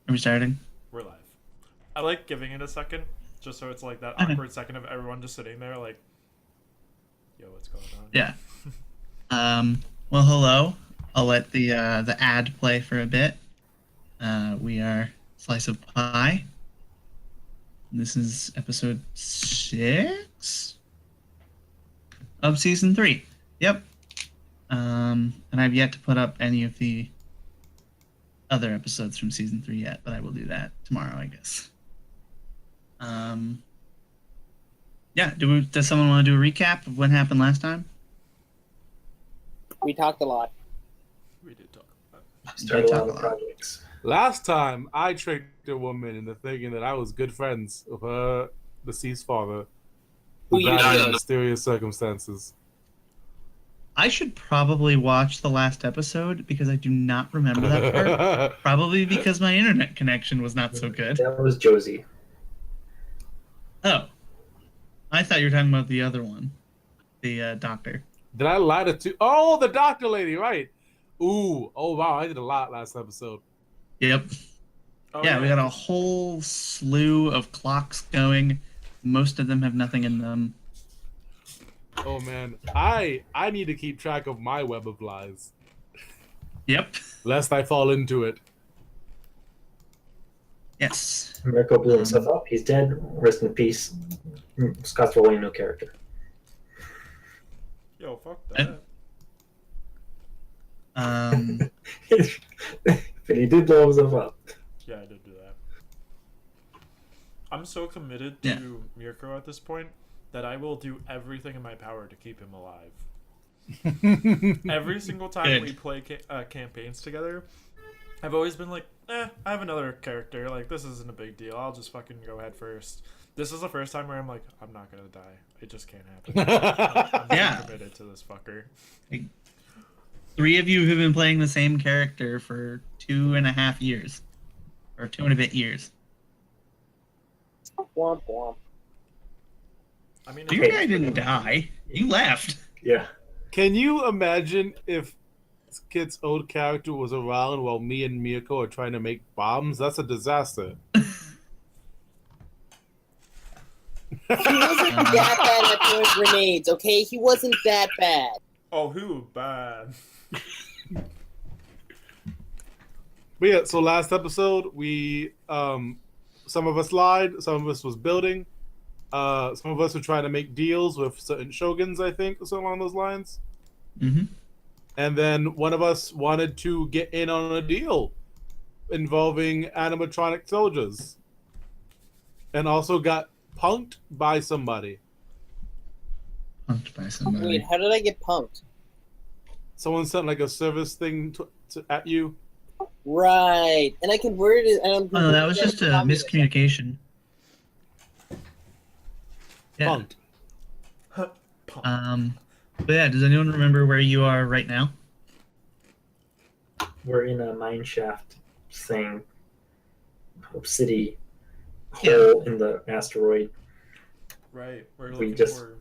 Are we starting? We're live. I like giving it a second, just so it's like that Okay. awkward second of everyone just sitting there, like, "Yo, what's going on?" Yeah. Well, hello. I'll let the ad play for a bit. We are Slice of Pie. This is episode 6 of season 3. Yep. And I've yet to put up any of the other episodes from season 3 yet, but I will do that tomorrow, I guess. Yeah. Does someone want to do a recap of what happened last time? We talked a lot. We did talk about Started a lot talk of a lot. projects. Last time, I tricked a woman into thinking that I was good friends with her deceased father, Who who you died know? in mysterious circumstances. I should probably watch the last episode because I do not remember that part. Probably because my internet connection was not so good. That was Josie. Oh. I thought you were talking about the other one. The doctor. Did I lie to two? Oh, the doctor lady, right? Ooh, oh wow, I did a lot last episode. Yep. Oh, Yeah, we got a whole slew of clocks going. Most of them have nothing in them. Oh man, I need to keep track of my web of lies, Yep. lest I fall into it. Yes. Mirko blew himself up. He's dead. Rest in peace. Scott's rolling no character. Yo, fuck that. But he did blow himself up. Yeah, I did do that. I'm so committed to Mirko at this point that I will do everything in my power to keep him alive. Every single time Good. we play campaigns together, I've always been like, I have another character. Like, this isn't a big deal. I'll just fucking go head first. This is the first time where I'm like, I'm not gonna die. It just can't happen. I'm Yeah. so committed to this fucker. 3 of you have been playing the same character for 2.5 years. Or 2 and a bit years. Womp womp. I mean, Your guy didn't die. You left. Yeah. Can you imagine if Kid's old character was around while me and Mirko are trying to make bombs? That's a disaster. He wasn't that bad at throwing grenades, okay? He wasn't that bad. oh, who bad? But yeah, so last episode we some of us lied, some of us was building, some of us were trying to make deals with certain shoguns, I think, or something along those lines. Mm-hmm. And then one of us wanted to get in on a deal involving animatronic soldiers. And also got punked by somebody. Punked by somebody. Wait, how did I get punked? Someone sent like a service thing at you. Right. And I converted it. And Oh, that was just a miscommunication. Yeah. Punked. But yeah, does anyone remember where you are right now? We're in a mine shaft thing. Hope City hole in the asteroid. Right. We're We looking just- for.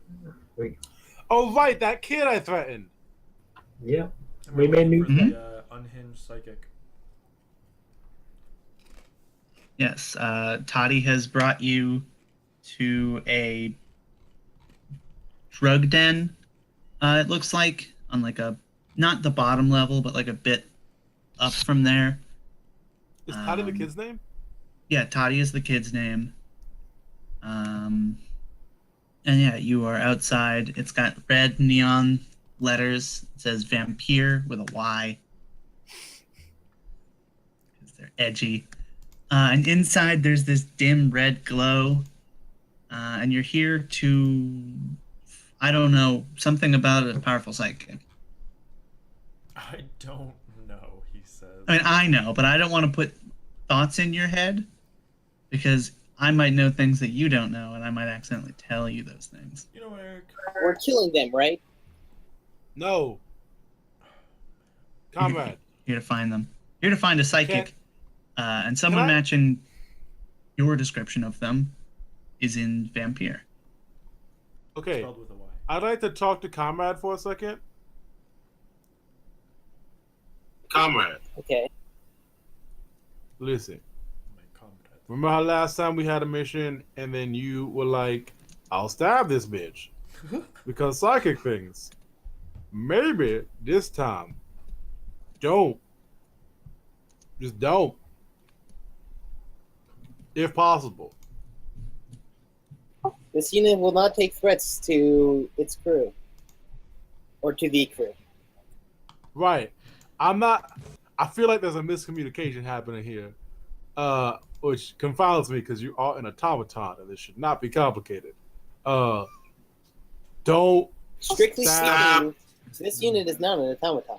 Oh right, that kid I threatened. Yeah. and we we're made looking new- for the unhinged psychic. Yes, Toddy has brought you to a drug den, it looks like, on like a, not the bottom level, but like a bit up from there. Is Toddy the kid's name? Yeah, Toddy is the kid's name. And yeah, you are outside. It's got red neon letters. It says Vampire with a Y. Because they're edgy. And inside there's this dim red glow. And you're here to, I don't know, something about a powerful psychic. I don't know, he says. I mean, I know, but I don't want to put thoughts in your head because I might know things that you don't know, and I might accidentally tell you those things. You know, Eric. We're killing them, right? No. Comrade. Here to find them. Here to find a psychic, and someone I- matching your description of them is in Vampire. Okay. Spelled with a Y. I'd like to talk to Comrade for a second. Comrade, Okay. Listen, Remember how last time we had a mission and then you were like, I'll stab this bitch because psychic things. Maybe this time, don't. Just don't. If possible. This unit will not take threats to its crew. Or to the crew. Right. I feel like there's a miscommunication happening here. Which confounds me because you are an automaton and this should not be complicated. Don't Strictly stab. speaking, this unit is not an automaton.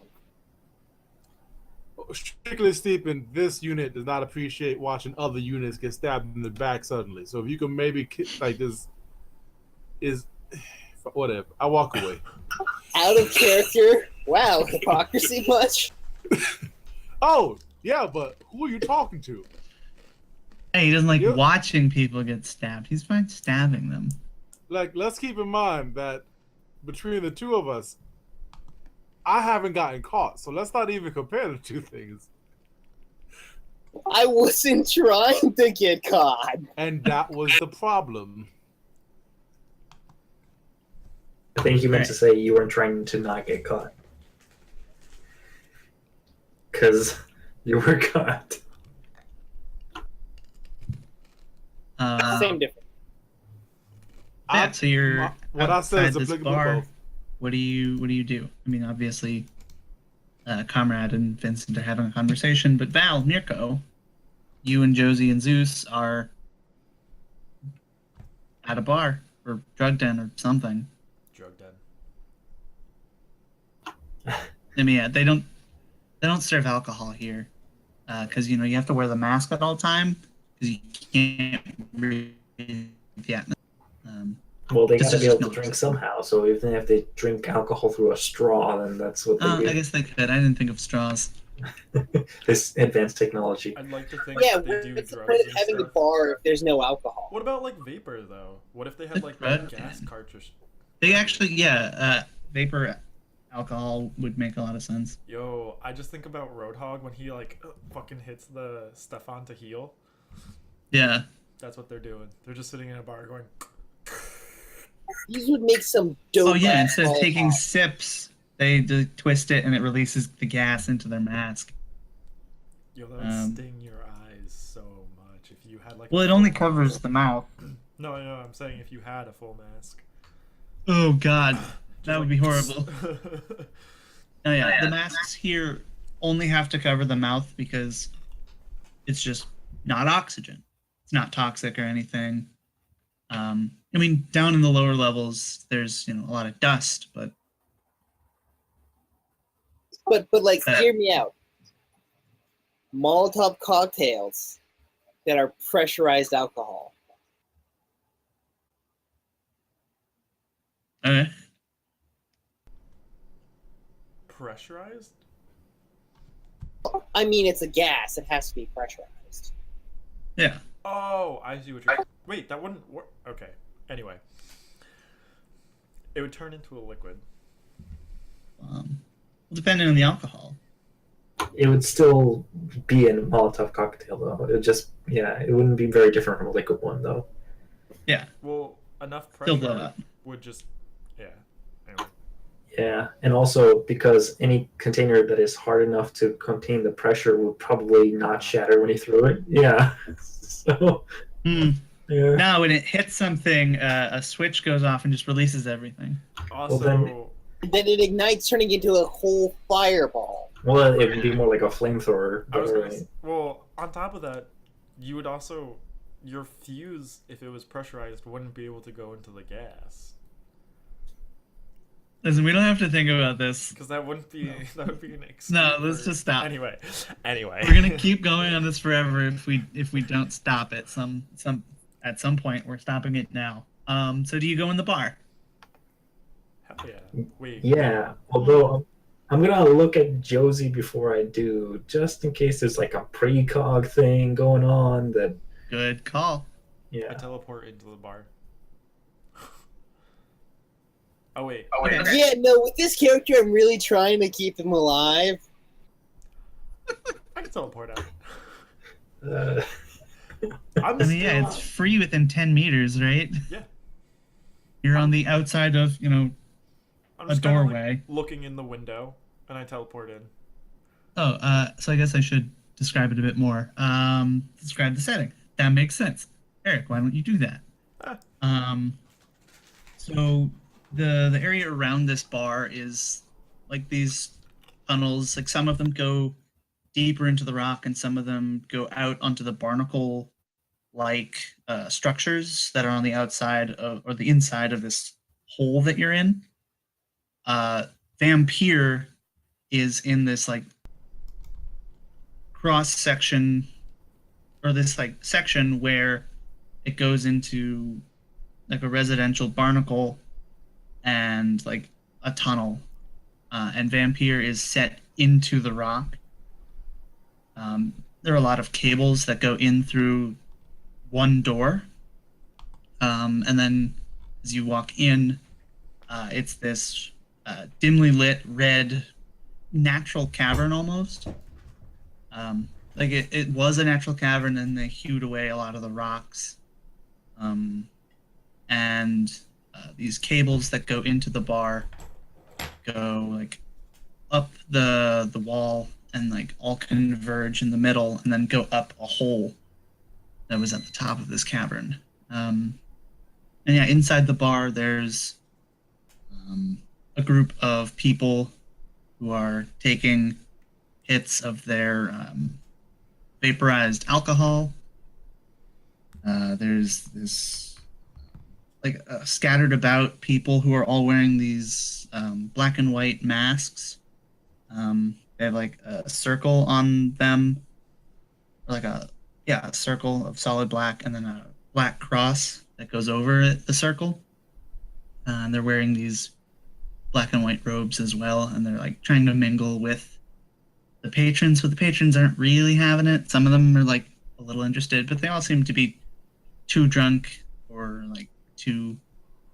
Strictly speaking, this unit does not appreciate watching other units get stabbed in the back suddenly. So if you can maybe like this is whatever. I walk away. Out of character? Wow, hypocrisy much? Oh, yeah, but who are you talking to? Hey, he doesn't like You- watching people get stabbed. He's fine stabbing them. Like, let's keep in mind that between the two of us, I haven't gotten caught, so let's not even compare the two things. I wasn't trying to get caught. And that was the problem. I think you meant to say you weren't trying to not get caught. Because you were caught. Same difference. Yeah, so you're What I said is outside this applicable bar. both. What do you do? I mean, obviously, Comrade and Vincent are having a conversation, but Val, Mirko, you and Josie and Zeus are at a bar or drug den or something. Drug den. I mean, yeah, they don't serve alcohol here, because you have to wear the mask at all time because you can't breathe the atmosphere. Well, they This gotta is be able just to drink noise. somehow, so even if they drink alcohol through a straw, then that's what they I do. guess they could. I didn't think of straws. This advanced technology. I'd like to think Yeah, they do what's the drugs point of and having a stuff. bar if there's no alcohol? What about like vapor though? What if they had like Drug gas den. cartridge? They actually, vapor alcohol would make a lot of sense. Yo, I just think about Roadhog when he like fucking hits the Stefan to heal. Yeah. That's what they're doing. They're just sitting in a bar going. These would make some dope. Oh yeah, ass instead of ball taking pop. sips, they twist it and it releases the gas into their mask. Yo, that would sting your eyes so much if you had like. Well, a it only full covers mask. the mouth. No, I know. I'm saying if you had a full mask. Oh god, Just that would like- be horrible. Oh yeah, the masks here only have to cover the mouth because it's just not oxygen. It's not toxic or anything. I mean, down in the lower levels, there's a lot of dust, but But like, Uh, hear me out. Molotov cocktails that are pressurized alcohol. okay. Pressurized? I mean, it's a gas. It has to be pressurized. Yeah. Oh, I see what you're. Wait, that wouldn't work. Okay. Anyway, it would turn into a liquid. Depending on the alcohol. It would still be a Molotov cocktail, though. It wouldn't be very different from a liquid one, though. Yeah. Well, enough Still blow pressure up. would just. Yeah. Anyway. Yeah, and also because any container that is hard enough to contain the pressure would probably not shatter when you threw it. Yeah. So, Hmm. yeah. No, when it hits something, a switch goes off and just releases everything. Also, then- Then it ignites, turning into a whole fireball. Well, it would be more like a flamethrower. I was but, gonna. Well, on top of that, you would also your fuse, if it was pressurized, wouldn't be able to go into the gas Listen, we don't have to think about this. because that wouldn't be that would be an excuse. No, let's just stop. Anyway. We're gonna keep going on this forever if we don't stop it. At some point we're stopping it now. So do you go in the bar? Hell yeah. Wait. Yeah, although I'm gonna look at Josie before I do, just in case there's like a precog thing going on that. Good call. I Yeah. teleport into the bar. Oh wait. Okay. Yeah, no, with this character, I'm really trying to keep him alive. I can teleport out. Uh, I'm I mean, yeah, still- it's free within 10 meters, right? Yeah. You're on the outside of, I'm a just kinda, like, doorway. looking in the window, and I teleport in. Oh, so I guess I should describe it a bit more. Describe the setting. That makes sense. Eric, why don't you do that? Ah. Um, so the area around this bar is like these tunnels. Like some of them go deeper into the rock, and some of them go out onto the barnacle like structures that are on the outside of, or the inside of this hole that you're in. Uh, Vampire is in this like cross section, or this like section where it goes into like a residential barnacle and like a tunnel, and Vampire is set into the rock. There are a lot of cables that go in through one door, and then as you walk in, it's this dimly lit red natural cavern almost. Like it was a natural cavern, and they hewed away a lot of the rocks. And these cables that go into the bar go like up the wall and like all converge in the middle, and then go up a hole that was at the top of this cavern. And yeah, inside the bar, there's a group of people who are taking hits of their vaporized alcohol. There's this like scattered about people who are all wearing these black and white masks. They have like a circle on them, like a circle of solid black, and then a black cross that goes over it, the circle. And they're wearing these black and white robes as well, and they're like trying to mingle with the patrons, but the patrons aren't really having it. Some of them are like a little interested, but they all seem to be too drunk or like too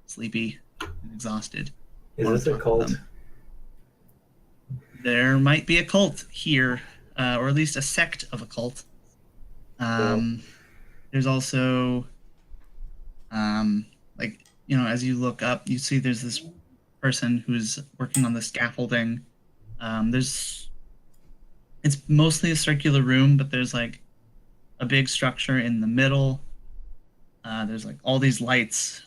sleepy and exhausted. Is this a cult? There might be a cult here, or at least a sect of a cult. There's also, like, as you look up, you see there's this person who's working on the scaffolding. It's mostly a circular room, but there's like a big structure in the middle. There's like all these lights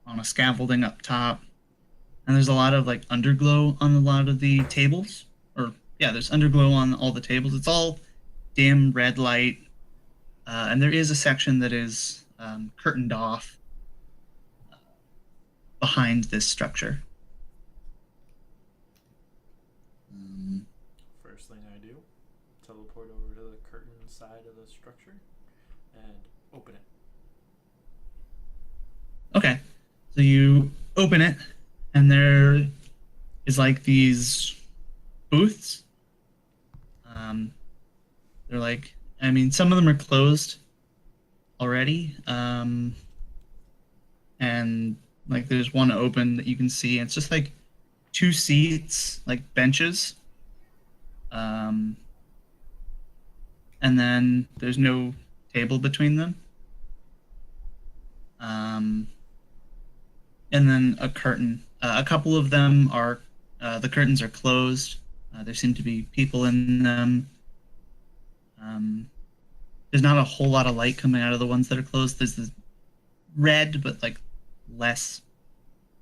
on a scaffolding up top. And there's a lot of like underglow on a lot of the tables. Or yeah, there's underglow on all the tables. It's all dim red light. And there is a section that is curtained off behind this structure. First thing I do, teleport over to the curtain side of the structure and open it. Okay. So you open it, and there is like these booths. They're like, I mean, some of them are closed already. And like there's one open that you can see. And it's just like two seats, like benches. And then there's no table between them. And then a curtain. A couple of them are, the curtains are closed. There seem to be people in them. There's not a whole lot of light coming out of the ones that are closed. There's this red, but like less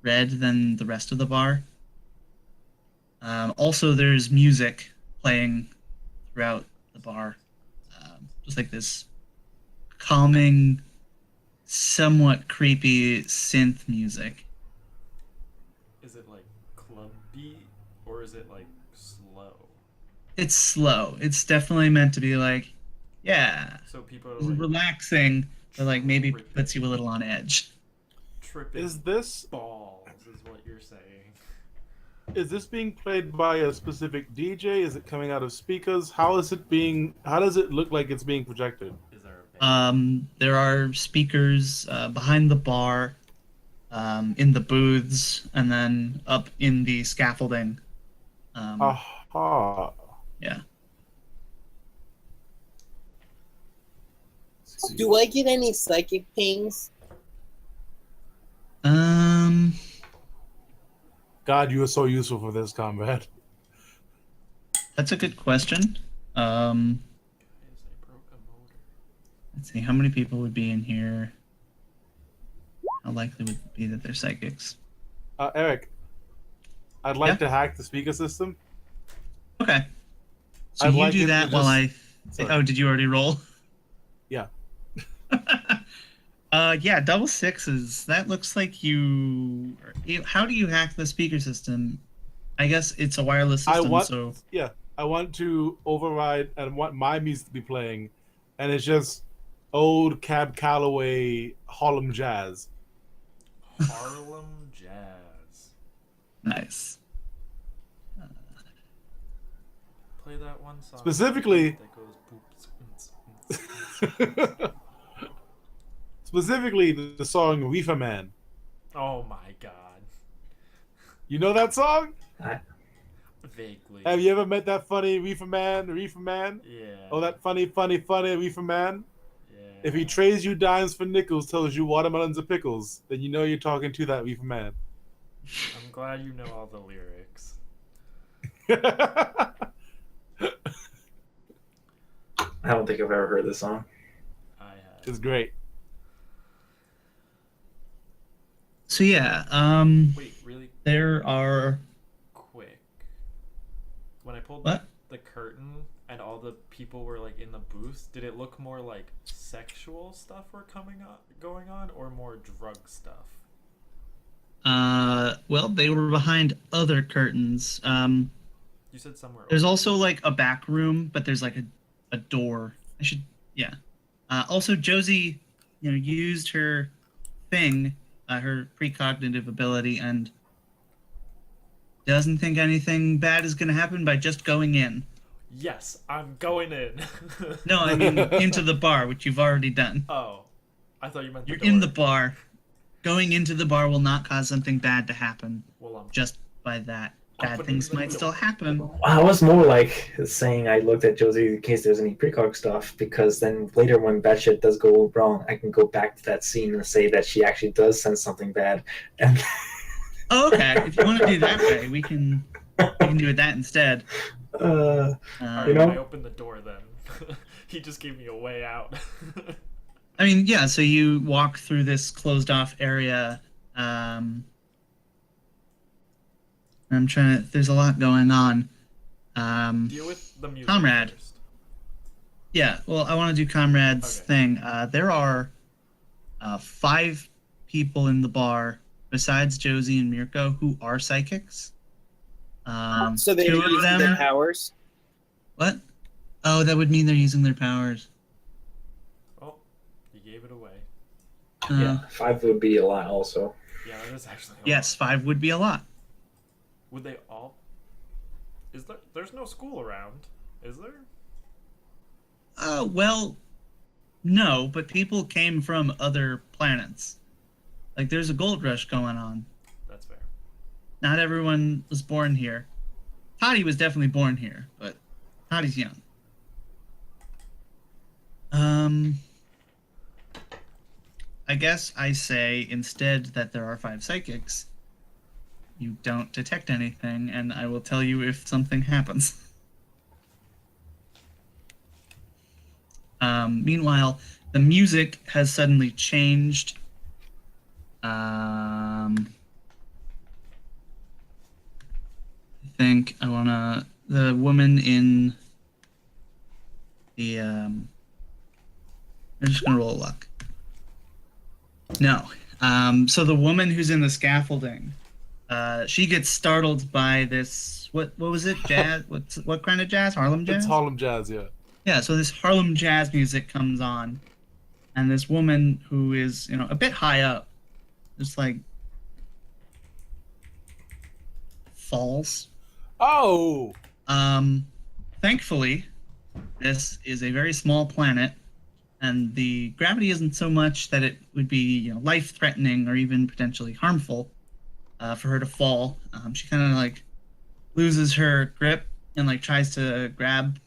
red than the rest of the bar. Also, there's music playing throughout the bar. Just like this calming, somewhat creepy synth music. Is it like club beat or is it like slow? It's slow. It's definitely meant to be like, yeah, So people are it's like relaxing, but like maybe puts you a little on edge. tripping. Is this balls? Is what you're saying? is this being played by a specific DJ? Is it coming out of speakers? How is it being? How does it look like it's being projected? Is there a band? There are speakers behind the bar, in the booths, and then up in the scaffolding. Aha. Yeah. Do I get any psychic pings? God, you are so useful for this combat. That's a good question. Let's see, how many people would be in here? How likely would it be that they're psychics? Eric, I'd like to hack the speaker system. Okay. So I'd you like do it to that while I... Sorry. Oh, did you already roll? Yeah. Yeah, double sixes. That looks like you... How do you hack the speaker system? I guess it's a wireless system, so... Yeah, I want to override and want my music to be playing, and it's just old Cab Calloway Harlem Jazz. Harlem Jazz. Nice. Play that one song. Specifically... That goes boops. Specifically, the song Reefer Man. Oh my god. You know that song? Vaguely. Have you ever met that funny Reefer Man? Reefer Man? Yeah. Oh, that funny Reefer Man? Yeah. If he trades you dimes for nickels, tells you watermelons are pickles, then you know you're talking to that Reefer Man. I'm glad you know all the lyrics. I don't think I've ever heard this song. I have. It's great. So yeah, Wait, really there are... quick. When I pulled What? the curtain and all the people were like in the booth, did it look more like sexual stuff were going on, or more drug stuff? Well, they were behind other curtains. You said somewhere. There's also like a back room, but there's like a door. Yeah. Also, Josie, used her thing, her precognitive ability, and doesn't think anything bad is going to happen by just going in. Yes, I'm going in. No, I mean into the bar, which you've already done. Oh, I thought you meant the You're door. in the bar. Going into the bar will not cause something bad to happen. Well, Just by that. Bad opening things the might door. still happen. I was more like saying I looked at Josie in case there's any precog stuff, because then later when bad shit does go wrong, I can go back to that scene and say that she actually does sense something bad. And Oh, okay. If you want to do that way, we can do it that instead. Alright, You know? I opened the door then. He just gave me a way out. I mean, yeah, so you walk through this closed off area. There's a lot going on. Deal with the music Comrade. first. Yeah, well, I want to do Comrade's Okay. thing. There are 5 people in the bar, besides Josie and Mirko, who are psychics. So they're 2 of using them... their powers? What? Oh, that would mean they're using their powers. Oh, you gave it away. yeah, 5 would be a lot also. Yeah, that is actually a Yes, lot. 5 would be a lot. Would they all... There's no school around, is there? Well, no, but people came from other planets. Like, there's a gold rush going on. That's fair. Not everyone was born here. Toddy was definitely born here, but Toddy's young. I guess I say instead that there are 5 psychics. You don't detect anything, and I will tell you if something happens. Meanwhile, the music has suddenly changed. I think I wanna... The woman in the... I'm just gonna roll a luck. No. So the woman who's in the scaffolding, she gets startled by this... What was it? Jazz? What kind of jazz? Harlem jazz? It's Harlem Jazz, yeah. Yeah, so this Harlem jazz music comes on, and this woman who is, a bit high up, just like falls. Oh! Thankfully, this is a very small planet, and the gravity isn't so much that it would be, life-threatening or even potentially harmful for her to fall. She kind of like loses her grip and like tries to grab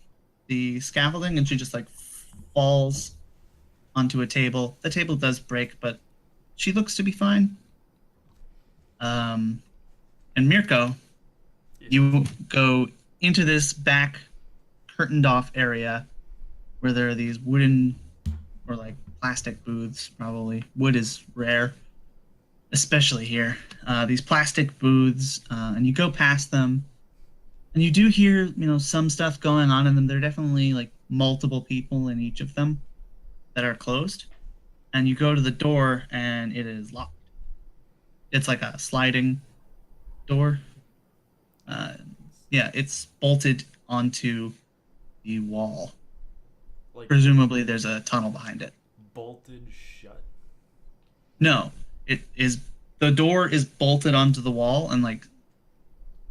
the scaffolding, and she just like falls onto a table. The table does break, but she looks to be fine. And Mirko, you go into this back curtained off area where there are these wooden or like plastic booths. Probably wood is rare, especially here. These plastic booths, and you go past them, and you do hear some stuff going on in them. There are definitely like multiple people in each of them that are closed, and you go to the door and it is locked. It's like a sliding door. Yeah, it's bolted onto the wall. Like Presumably, there's a tunnel behind it. bolted shut. No, it is. The door is bolted onto the wall, and like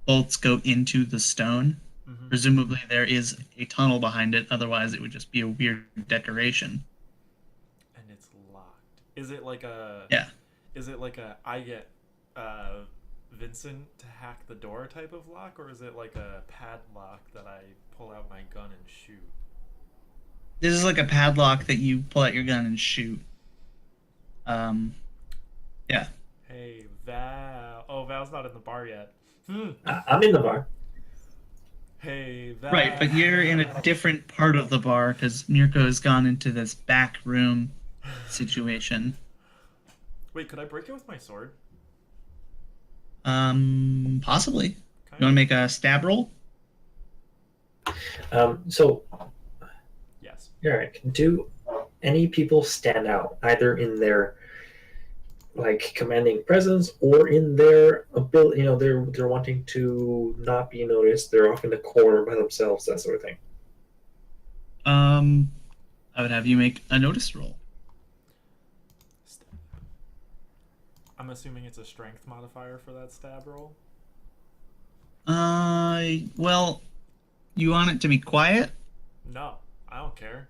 bolts go into the stone. Mm-hmm. Presumably, there is a tunnel behind it. Otherwise, it would just be a weird decoration. And it's locked. Is it like a? Yeah. Is it like a I get Vincent to hack the door type of lock, or is it like a padlock that I pull out my gun and shoot? This is like a padlock that you pull out your gun and shoot. Yeah. Hey, Val. Oh, Val's not in the bar yet. I'm in the bar. Hey, Val. Right, but you're in a different part of the bar because Mirko has gone into this back room situation. Wait, could I break it with my sword? Possibly. Okay. You want to make a stab roll? So, Yes. Eric, do any people stand out either in their like commanding presence or in their ability? They're wanting to not be noticed. They're off in the corner by themselves, that sort of thing. I would have you make a notice roll. Stab. I'm assuming it's a strength modifier for that stab roll. Well, you want it to be quiet? No, I don't care.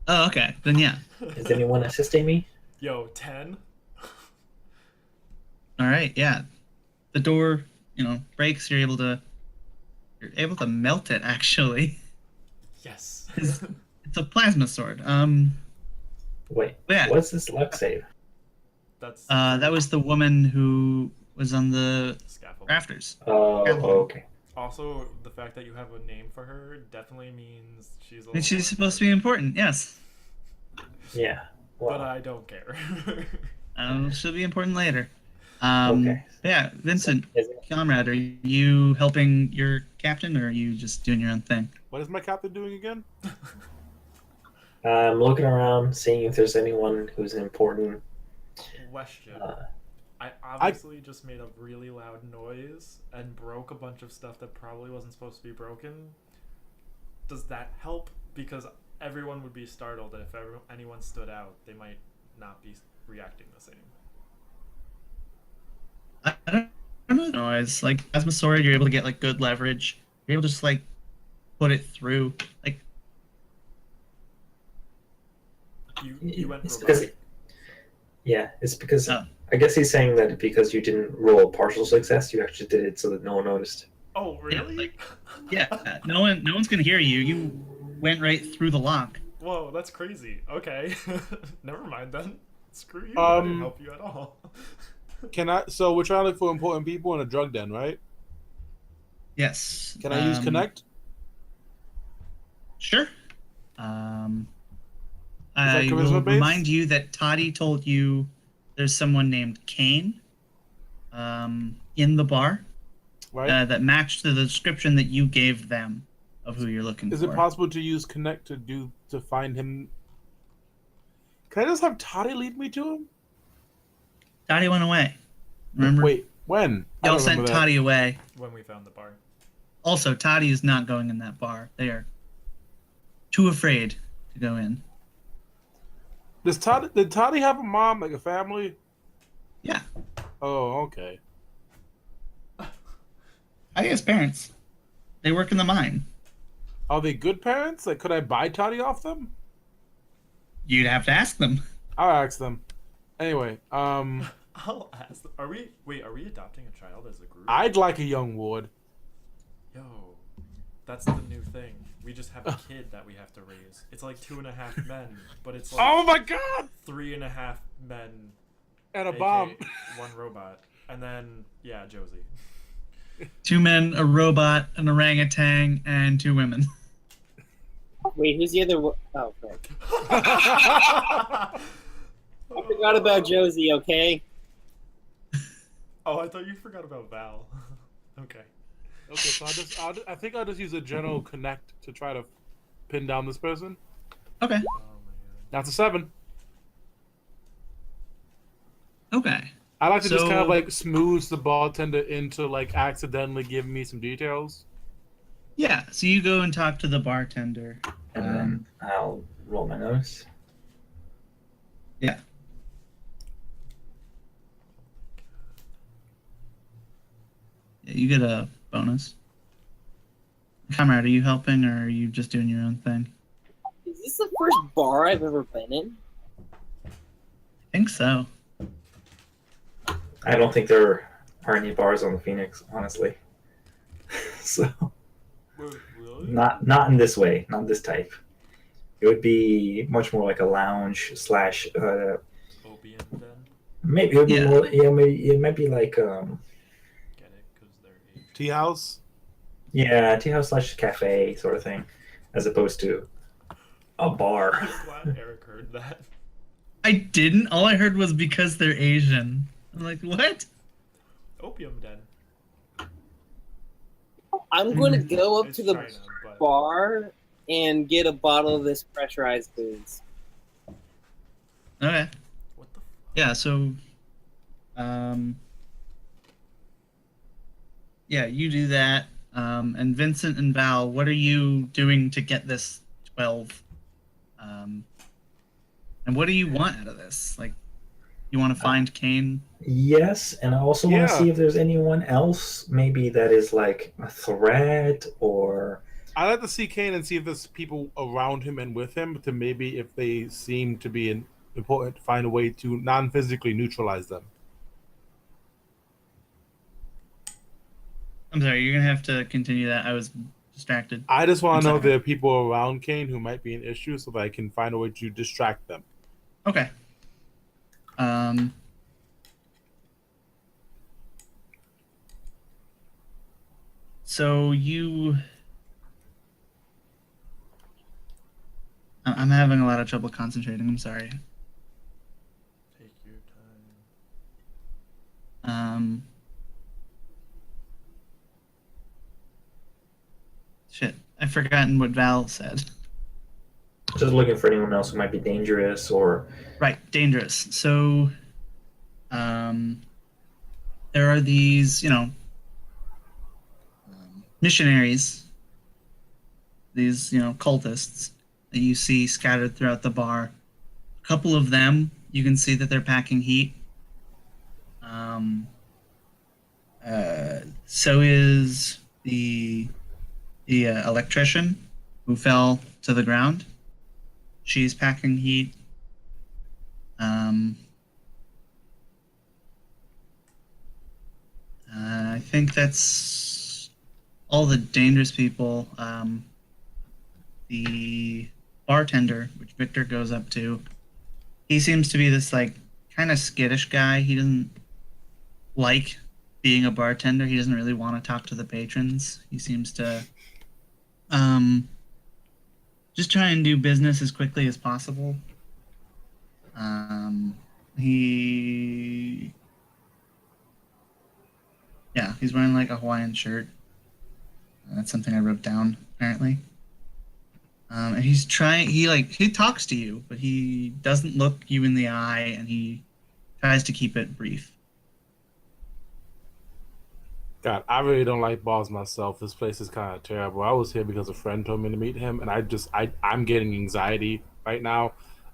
Oh, okay. Then yeah. Is anyone assisting me? Yo, 10. All right, yeah. The door, breaks. You're able to melt it. Actually, Yes. it's a plasma sword. Wait, Yeah. what's this luck save? That's That was the woman who was on the scaffold. rafters. Oh, okay. Also, the fact that you have a name for her definitely means she's a And little she's more supposed to be important. Yes. Yeah. Well, But I don't care. She'll be important later. okay. Yeah, Vincent, Is it- comrade, are you helping your captain, or are you just doing your own thing? What is my captain doing again? I'm looking around, seeing if there's anyone who's important. Question. Uh, I obviously just made a really loud noise and broke a bunch of stuff that probably wasn't supposed to be broken. Does that help? Because everyone would be startled, and if anyone stood out, they might not be reacting the same. I don't know. It's like plasma sword. You're able to get like good leverage. You're able to just like put it through. Like You went It's because- robotic. Yeah, it's because Oh. I guess he's saying that because you didn't roll a partial success, you actually did it so that no one noticed. Oh, really? yeah, no one's gonna hear you. You went right through the lock. Whoa, that's crazy. Okay. Never mind then. Screw you. I didn't Um, help you at all. So we're trying to look for important people in a drug den, right? Yes. Can I use connect? Sure. that I will charisma based? remind you that Toddy told you there's someone named Kane in the bar Right? that matched the description that you gave them of who you're looking Is for. it possible to use connect to find him? Can I just have Toddy lead me to him? Toddy went away. Remember? Wait, when? I Y'all don't sent remember that. Toddy away. When we found the bar. Also, Toddy is not going in that bar. They are too afraid to go in. Did Toddy have a mom, like a family? Yeah. Oh, okay. Toddy has parents. They work in the mine. Are they good parents? Like, could I buy Toddy off them? You'd have to ask them. I'll ask them. Anyway, I'll ask. Are we adopting a child as a group? I'd like a young ward. Yo, that's the new thing. We just have a kid that we have to raise. It's like 2.5 men, but it's like Oh my god! 3.5 men And a aka bomb. one robot, and then Josie. 2 men, a robot, an orangutan, and 2 women. Wait, who's the other? Oh, right. I forgot about Josie. Okay. Oh, I thought you forgot about Val. Okay. Okay, so I think I'll just use a general connect to try to pin down this person. Okay. Oh my god. That's a 7. Okay. I like to just kind of So- like smooth the bartender into like accidentally giving me some details. Yeah. So you go and talk to the bartender. And then I'll roll my nose. Yeah. Yeah, you get a bonus. Comrade, are you helping or are you just doing your own thing? Is this the first bar I've ever been in? I think so. I don't think there are any bars on the Phoenix, honestly. So Really? not in this way, not this type. It would be much more like a lounge slash. Opium then? Maybe it would be Yeah. more. Yeah, maybe it might be like Get it? Because they're Asian. Tea house. yeah, tea house slash cafe sort of thing, as opposed to a bar. I'm glad Eric heard that. I didn't. All I heard was because they're Asian. I'm like, what? Opium den. I'm going to go up It's to the China, but bar and get a bottle of this pressurized booze. Okay. what the? Yeah. So, yeah, you do that. And Vincent and Val, what are you doing to get this 12? And what do you want out of this? Like, you want to find Kane? Yes, and I also want to Yeah. see if there's anyone else maybe that is like a threat or. I like to see Kane and see if there's people around him and with him to maybe if they seem to be important to find a way to non-physically neutralize them. I'm sorry, you're gonna have to continue that. I was distracted. I just want I'm to know if sorry. there are people around Kane who might be an issue so that I can find a way to distract them. Okay. So you. I'm having a lot of trouble concentrating. I'm sorry. Take your time. Shit. I've forgotten what Val said. Just looking for anyone else who might be dangerous or. Right, dangerous. So, there are these, missionaries, these, cultists that you see scattered throughout the bar. A couple of them, you can see that they're packing heat. So is the electrician who fell to the ground. She's packing heat. I think that's all the dangerous people. The bartender, which Victor goes up to, he seems to be this like kind of skittish guy. He doesn't like being a bartender. He doesn't really want to talk to the patrons. He seems to just try and do business as quickly as possible. He's wearing like a Hawaiian shirt. That's something I wrote down apparently. And he talks to you, but he doesn't look you in the eye, and he tries to keep it brief. God, I really don't like bars myself. This place is kind of terrible. I was here because a friend told me to meet him, and I'm getting anxiety right now.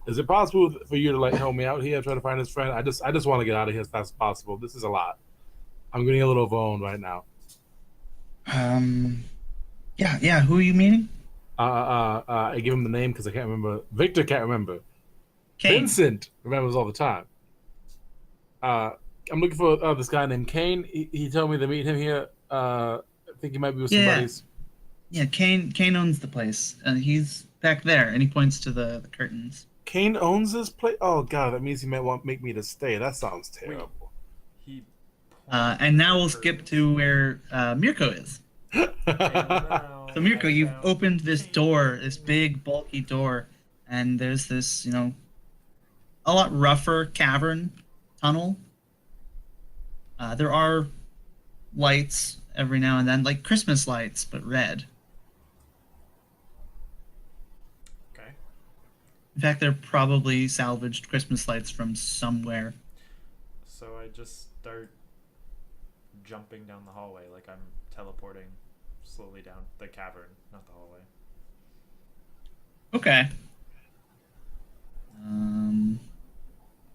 Is it possible for you to like help me out here, try to find his friend? I just want to get out of here if that's possible. This is a lot. I'm getting a little overwhelmed right now. Yeah. Who are you meeting? I give him the name because I can't remember. Victor can't remember. Kane. Vincent remembers all the time. I'm looking for this guy named Kane. He told me to meet him here. I think he might be with Yeah. somebody's. Yeah, Kane owns the place. He's back there, and he points to the curtains. Kane owns this place. Oh god, that means he might want make me to stay. That sounds terrible. He. And now we'll skip to where Mirko is. So Mirko, you've opened this door, this big bulky door, and there's this, a lot rougher cavern tunnel. There are lights every now and then, like Christmas lights, but red. Okay. In fact, they're probably salvaged Christmas lights from somewhere. So I just start jumping down the hallway like I'm teleporting slowly down the cavern, not the hallway. Okay.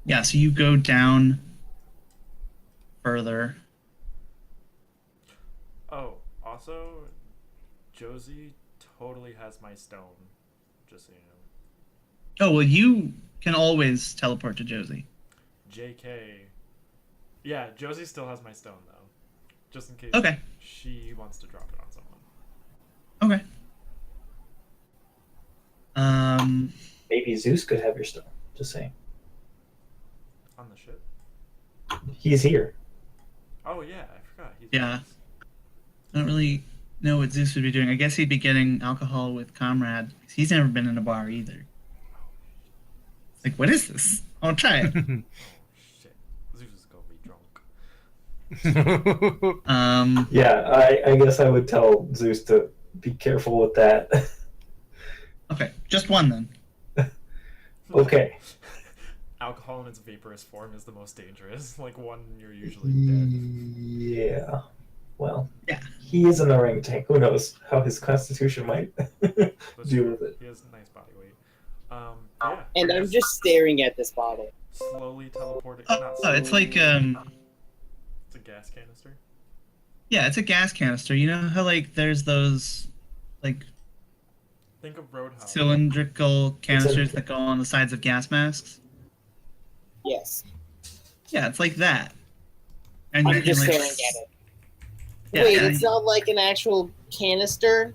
Yeah, so you go down further. Oh, also, Josie totally has my stone, just so you know. Oh, well, you can always teleport to Josie. JK. Yeah, Josie still has my stone, though. Just in case Okay. she wants to drop it on someone. Okay. Maybe Zeus could have your stone. Just saying. On the ship? He's here. Oh, yeah, I forgot. Yeah. I don't really know what Zeus would be doing. I guess he'd be getting alcohol with Comrade. He's never been in a bar either. Like, what is this? I'll try it. Oh, shit. Zeus is gonna be drunk. Yeah, I guess I would tell Zeus to be careful with that. Okay, just one then. Okay. Alcohol in its vaporous form is the most dangerous. Like, one, you're usually dead. Yeah. Well, Yeah. he is an orangutan. Who knows how his constitution might deal with it. He has a nice body weight. Yeah. And I'm just staring at this bottle. slowly teleporting. Oh, it's like It's a gas canister. yeah, it's a gas canister. You know how like there's those like Think of Roadhouse. cylindrical canisters that go on the sides of gas masks? Yes. Yeah, it's like that. And I'm you just can, staring like, at it. Yeah, Wait, and it's not like an actual canister?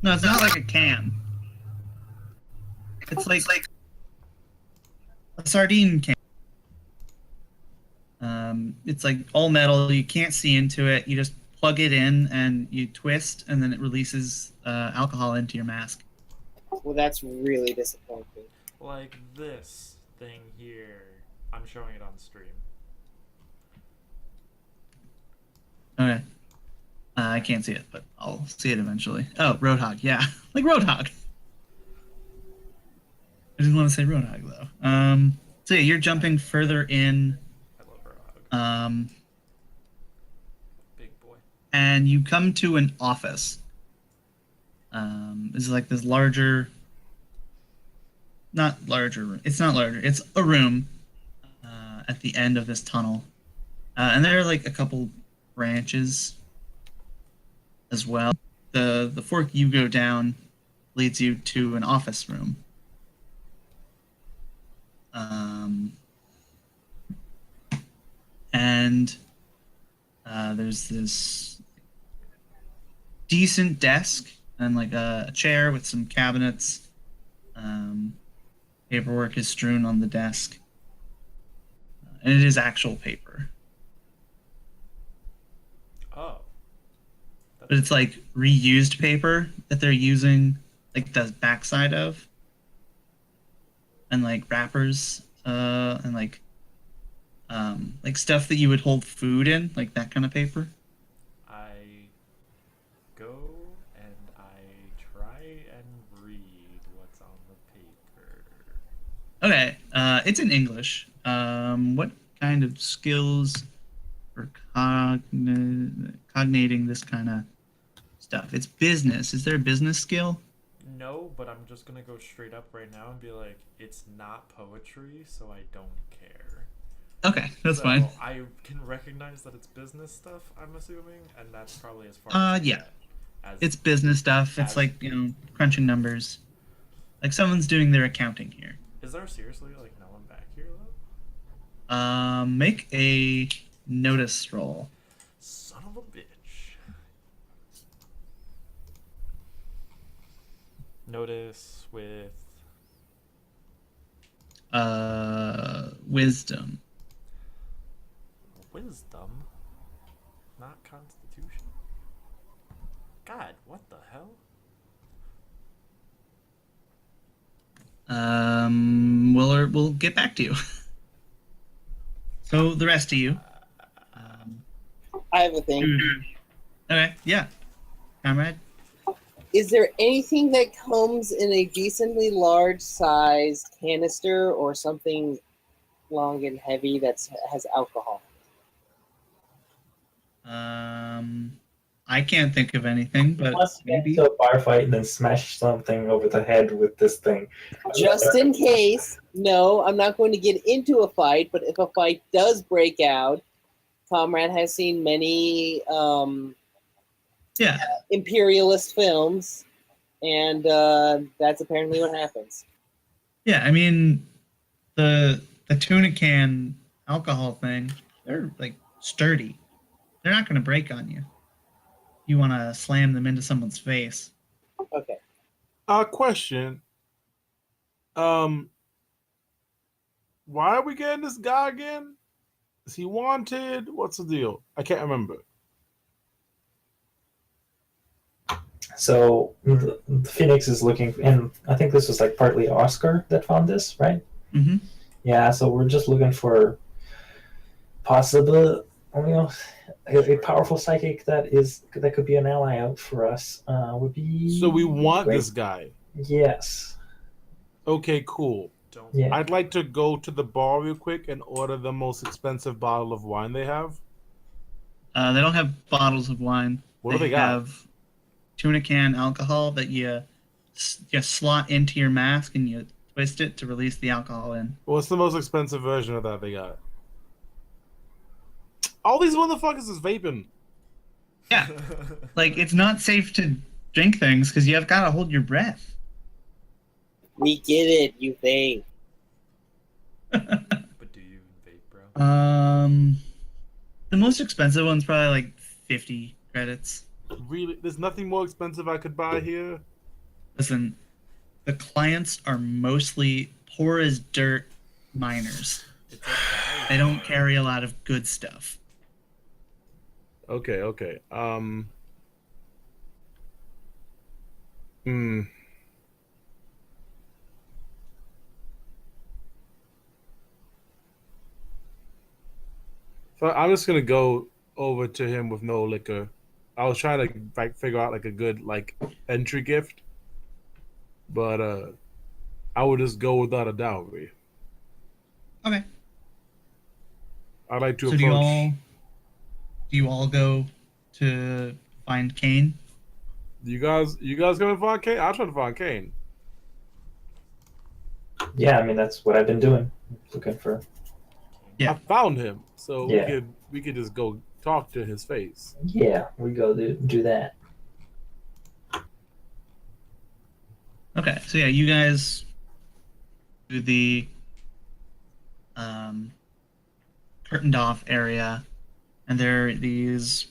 no, it's not like a can. It's like a sardine can. It's like all metal. You can't see into it. You just plug it in and you twist, and then it releases alcohol into your mask. Well, that's really disappointing. Like this thing here. I'm showing it on stream. Okay. I can't see it, but I'll see it eventually. Oh, Roadhog. Yeah, like Roadhog. I didn't want to say Roadhog though. So yeah, you're jumping further in. I love Roadhog. Big boy. And you come to an office. It's like this larger. Not larger. It's not larger. It's a room at the end of this tunnel, and there are like a couple branches as well. The fork you go down leads you to an office room. And there's this decent desk and like a chair with some cabinets. Paperwork is strewn on the desk, and it is actual paper, Oh. but it's like reused paper that they're using, like the backside of, and like wrappers, and like stuff that you would hold food in, like that kind of paper. I go and I try and read what's on the paper. Okay, it's in English. What kind of skills for cognating this kind of stuff? It's business. Is there a business skill? No, but I'm just gonna go straight up right now and be like, it's not poetry, so I don't care. Okay, that's So fine. I can recognize that it's business stuff, I'm assuming, and that's probably as far as I Yeah. get. As It's business stuff. It's As- like, crunching numbers. Like someone's doing their accounting here. Is there seriously like no one back here though? Make a notice roll. Son of a bitch. Notice with Wisdom. wisdom, not constitution. God, what the hell? We'll get back to you. So the rest of you. I have a thing. Okay, yeah. Comrade? Is there anything that comes in a decently large-sized canister or something long and heavy that has alcohol? I can't think of anything, but Let's get maybe. into a bar fight and then smash something over the head with this thing. Just in case. No, I'm not going to get into a fight, but if a fight does break out, Comrade has seen many Yeah. imperialist films, and that's apparently what happens. Yeah, I mean, the tuna can alcohol thing, they're like sturdy. They're not going to break on you. You want to slam them into someone's face. Okay. Question. Why are we getting this guy again? Is he wanted? What's the deal? I can't remember. So the Phoenix is looking, and I think this was like partly Oscar that found this, right? Mm-hmm. Yeah. So we're just looking for possible, a powerful psychic that could be an ally out for us. Would be. So we want great. this guy. Yes. Okay, cool. Don't. Yeah. I'd like to go to the bar real quick and order the most expensive bottle of wine they have. They don't have bottles of wine. What do they got? have tuna can alcohol that you slot into your mask and you twist it to release the alcohol in. What's the most expensive version of that they got? All these motherfuckers is vaping. Yeah. Like, it's not safe to drink things because you have got to hold your breath. We get it, you vape. But do you vape, bro? The most expensive one's probably like 50 credits. Really? There's nothing more expensive I could buy here? Listen, the clients are mostly poor as dirt miners. It's a value. They don't carry a lot of good stuff. Okay. So I'm just gonna go over to him with no liquor. I was trying to like figure out like a good like entry gift, but I would just go without a dowry. Okay. I'd like to So approach. do you all go to find Kane? You guys gonna find Kane? I'll try to find Kane. Yeah. I mean, that's what I've been doing, looking for. Yeah. I found him, so Yeah. we could just go talk to his face. Yeah, we go do that. Okay, so yeah, you guys do the curtained off area, and there are these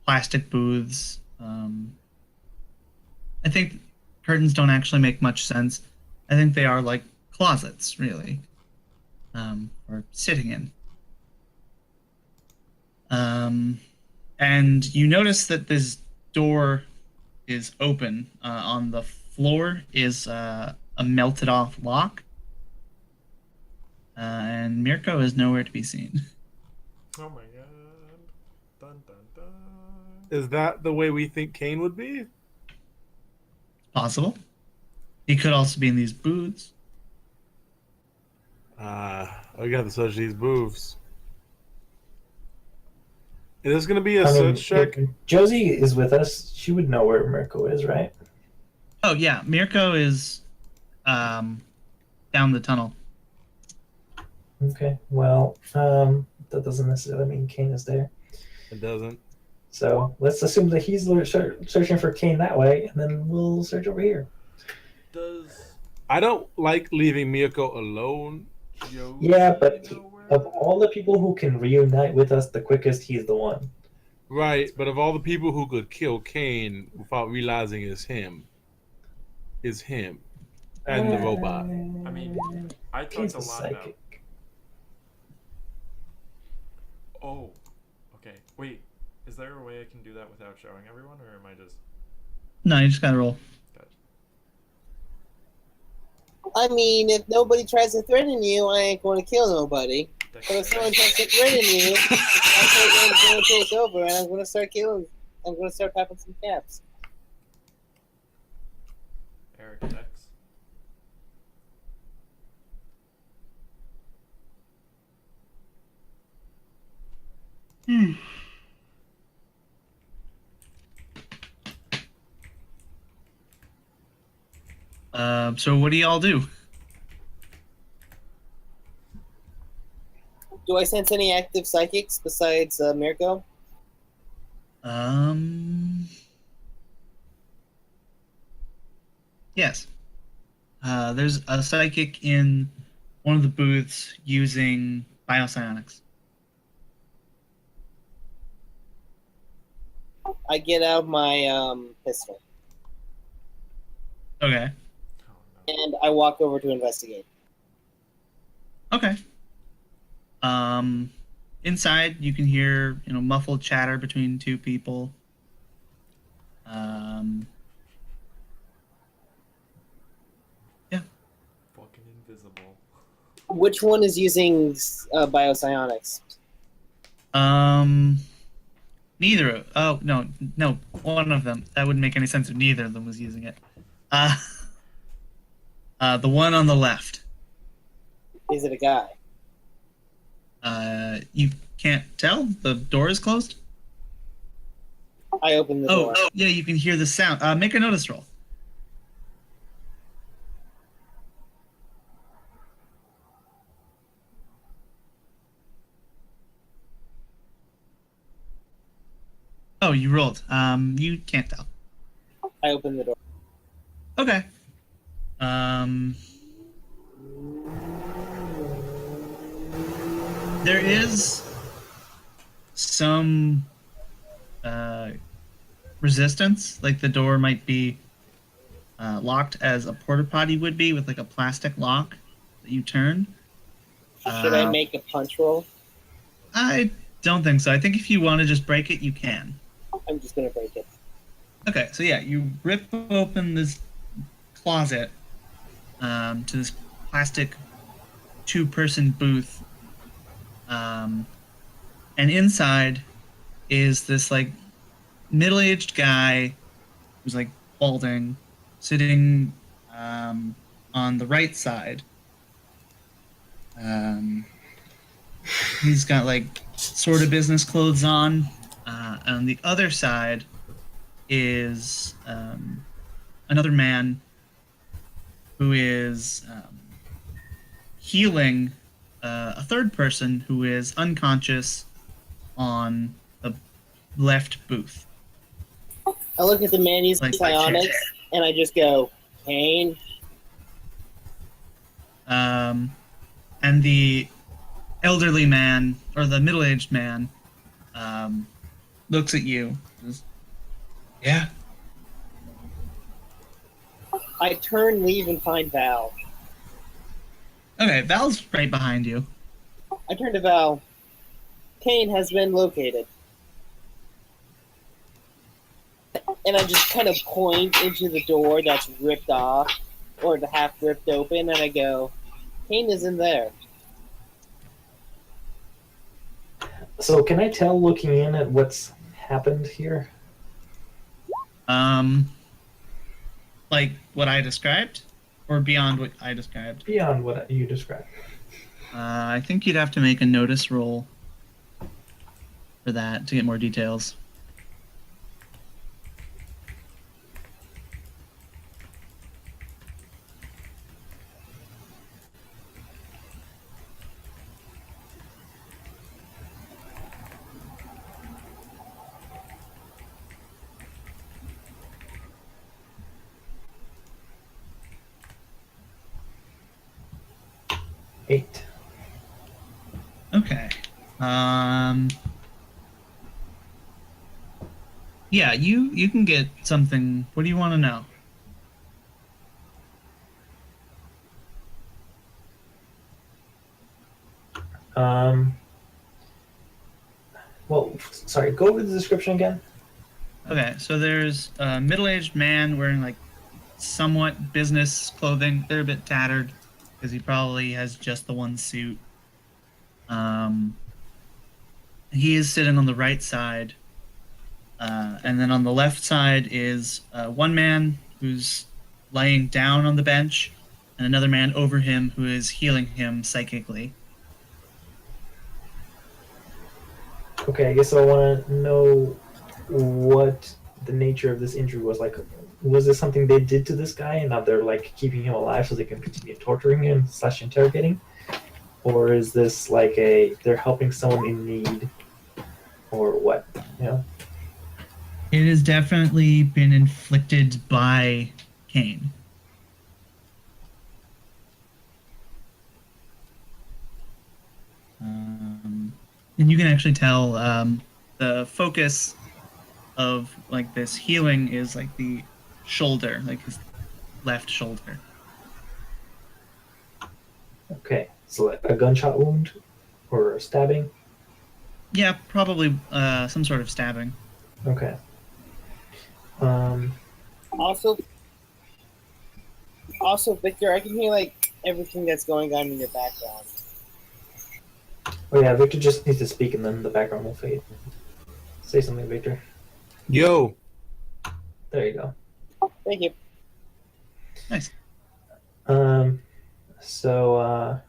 plastic booths. I think curtains don't actually make much sense. I think they are like closets, really, or sitting in. And you notice that this door is open. On the floor is a melted off lock. And Mirko is nowhere to be seen. Oh my god. Dun dun dun. Is that the way we think Kane would be? Possible. He could also be in these booths. We got to search these booths. Is this gonna be a I mean, search check? if Josie is with us, she would know where Mirko is, right? Oh yeah, Mirko is down the tunnel. Okay. Well, that doesn't necessarily mean Kane is there. It doesn't. So let's assume that he's searching for Kane that way, and then we'll search over here. Does I don't like leaving Mirko alone. Josie Yeah, but know where of all the people who can reunite with us the quickest, he's the one. Right, but of all the people who could kill Kane without realizing it's him, is him and the robot. I mean, I talked He's a a lot about. psychic. Oh, okay. Wait, is there a way I can do that without showing everyone, or am I just? No, you just gotta roll. Gotcha. I mean, if nobody tries to threaten you, I ain't going to kill nobody. But if someone tries to threaten you, I'm going to take over, and I'm going to start killing. I'm going to start popping some caps. Eric Dex. Hmm. So what do y'all do? Do I sense any active psychics besides Mirko? Yes. There's a psychic in one of the booths using biopsionics. I get out my pistol, Okay. Oh no. and I walk over to investigate. Okay. Inside you can hear, muffled chatter between two people. Yeah. Fucking invisible. Which one is using biopsionics? Neither. Oh no, one of them. That wouldn't make any sense if neither of them was using it. The one on the left. Is it a guy? You can't tell. The door is closed. I open the door. Oh, yeah, you can hear the sound. Make a notice roll. Oh, you rolled. You can't tell. I open the door. Okay. There is some resistance. Like the door might be locked as a porta potty would be, with like a plastic lock that you turn. Should I make a punch roll? I don't think so. I think if you want to just break it, you can. I'm just gonna break it. Okay, so yeah, you rip open this closet to this plastic two-person booth, and inside is this like middle-aged guy who's like balding, sitting on the right side. He's got like sort of business clothes on. On the other side is another man who is healing a third person who is unconscious on the left booth. I look at the man using Like- psionics, and I just go, Pain. And the elderly man, or the middle-aged man, looks at you. Says, yeah. I turn, leave, and find Val. Okay, Val's right behind you. I turn to Val. Kane has been located. And I just kind of point into the door that's ripped off, or the half ripped open, and I go, Kane is in there. So can I tell, looking in at what's happened here? Like what I described, or beyond what I described? Beyond what you described. I think you'd have to make a notice roll for that to get more details. Eight. Okay. Yeah, you can get something. What do you want to know? Um. Well, sorry. Go over the description again. Okay, so there's a middle-aged man wearing like somewhat business clothing. They're a bit tattered because he probably has just the one suit. Um, he is sitting on the right side, and then on the left side is one man who's laying down on the bench, and another man over him who is healing him psychically. Okay, I guess I want to know what the nature of this injury was. Like, was this something they did to this guy, and now they're like keeping him alive so they can continue torturing him / interrogating, or is this like they're helping someone in need, or what? You know. It has definitely been inflicted by Cain. And you can actually tell the focus of like this healing is like the shoulder, like his left shoulder. Okay, so like a gunshot wound or a stabbing. Yeah, probably some sort of stabbing. Okay. Also, Victor, I can hear like everything that's going on in your background. Oh yeah, Victor just needs to speak, and then the background will fade. Say something, Victor. Yo. There you go. Thank you. Nice. So,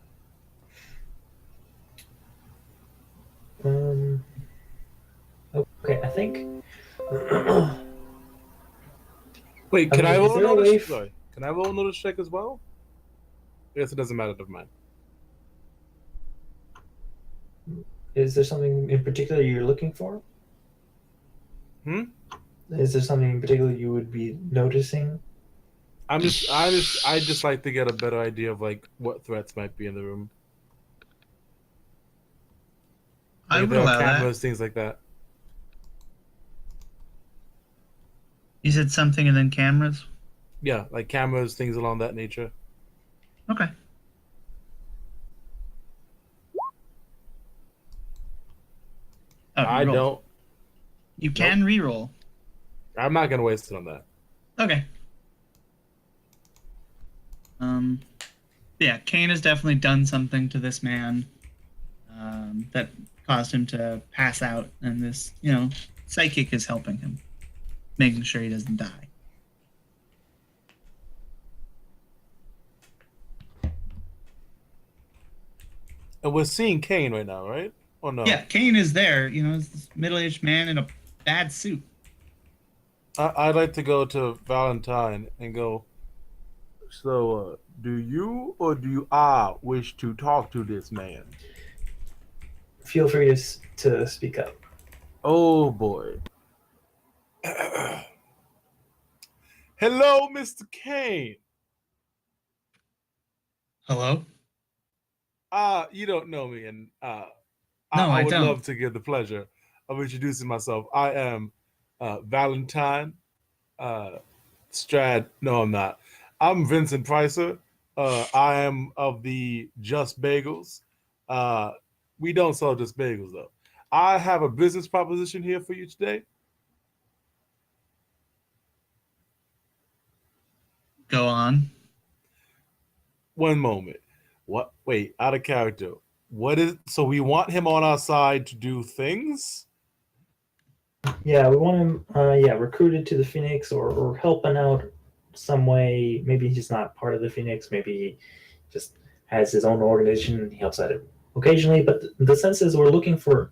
okay, I think. Wait, can I is roll there a notice? way Sorry. Can I roll notice check as well? I guess it doesn't matter to mine. Is there something in particular you're looking for? Is there something in particular you would be noticing? I just like to get a better idea of like what threats might be in the room. I Like, would there are allow cameras, that. things like that. You said something and then cameras? Yeah, like cameras, things along that nature. Okay. Oh, I reroll. don't. You can reroll. I'm not gonna waste it on that. Okay. Yeah, Cain has definitely done something to this man that caused him to pass out, and this, psychic is helping him, making sure he doesn't die. And we're seeing Kane right now, right? Or no? Yeah, Cain is there. Is this middle-aged man in a bad suit. I'd like to go to Valentine and go. So, do you or do I wish to talk to this man? Feel free to speak up. Oh boy. Hello, Mr. Kane. Hello? You don't know me, and No, I I would don't. love to give the pleasure of introducing myself. I am Valentine Strad. No, I'm not. I'm Vincent Pricer. I am of the Just Bagels. We don't sell just bagels, though. I have a business proposition here for you today. Go on. One moment. What? Wait, out of character. What is? So we want him on our side to do things? Yeah, we want him. Recruited to the Phoenix or helping out some way. Maybe he's not part of the Phoenix. Maybe he just has his own organization and he helps out occasionally. But the sense is we're looking for.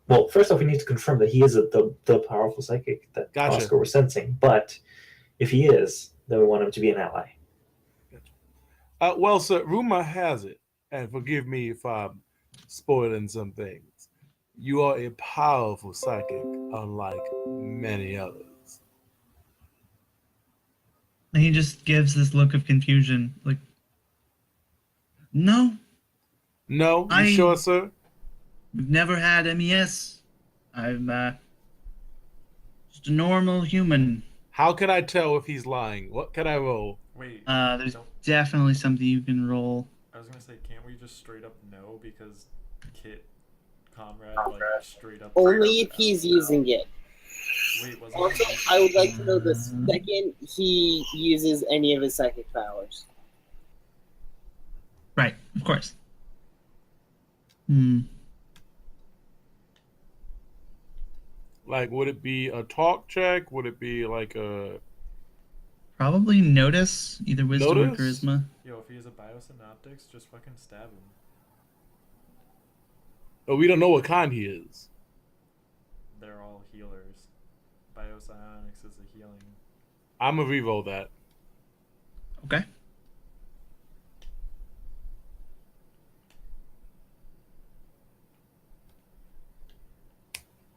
Well, first off, we need to confirm that he is the powerful psychic that Gotcha. Oscar was sensing. But if he is, then we want him to be an ally. Well, sir, rumor has it, and forgive me if I'm spoiling some things, you are a powerful psychic, unlike many others. And he just gives this look of confusion, like, no, No, you sure, sir? we've never had MES. I'm just a normal human. How can I tell if he's lying? What can I roll? Wait. There's definitely something you can roll. was gonna say, can't we just straight up no because Kit Comrade like straight up. Only if he's using it. Wait, was Also, I would like to know the second he uses any of his psychic powers. Right, of course. Hmm. Like, would it be a talk check? Would it be like a Probably notice, either wisdom or Notice? charisma. Yo, if he has a biosynaptics, just fucking stab him. Oh, we don't know what kind he is. They're all healers. Biopsionics is a healing. I'm gonna reroll that. Okay.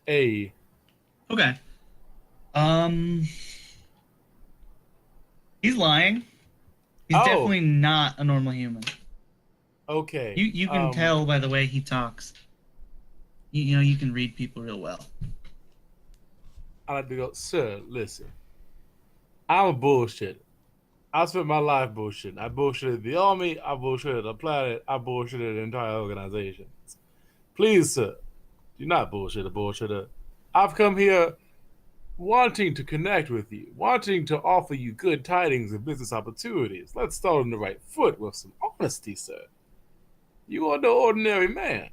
A. Okay. He's lying. He's Oh. definitely not a normal human. Okay. You can tell by the way he talks. You know, you can read people real well. I like to go, sir, listen. I'm a bullshit. I spent my life bullshitting. I bullshitted the army, I bullshitted the planet, I bullshitted entire organizations. Please, sir, do not bullshit a bullshitter. I've come here wanting to connect with you, wanting to offer you good tidings of business opportunities. Let's start on the right foot with some honesty, sir. You are no ordinary man.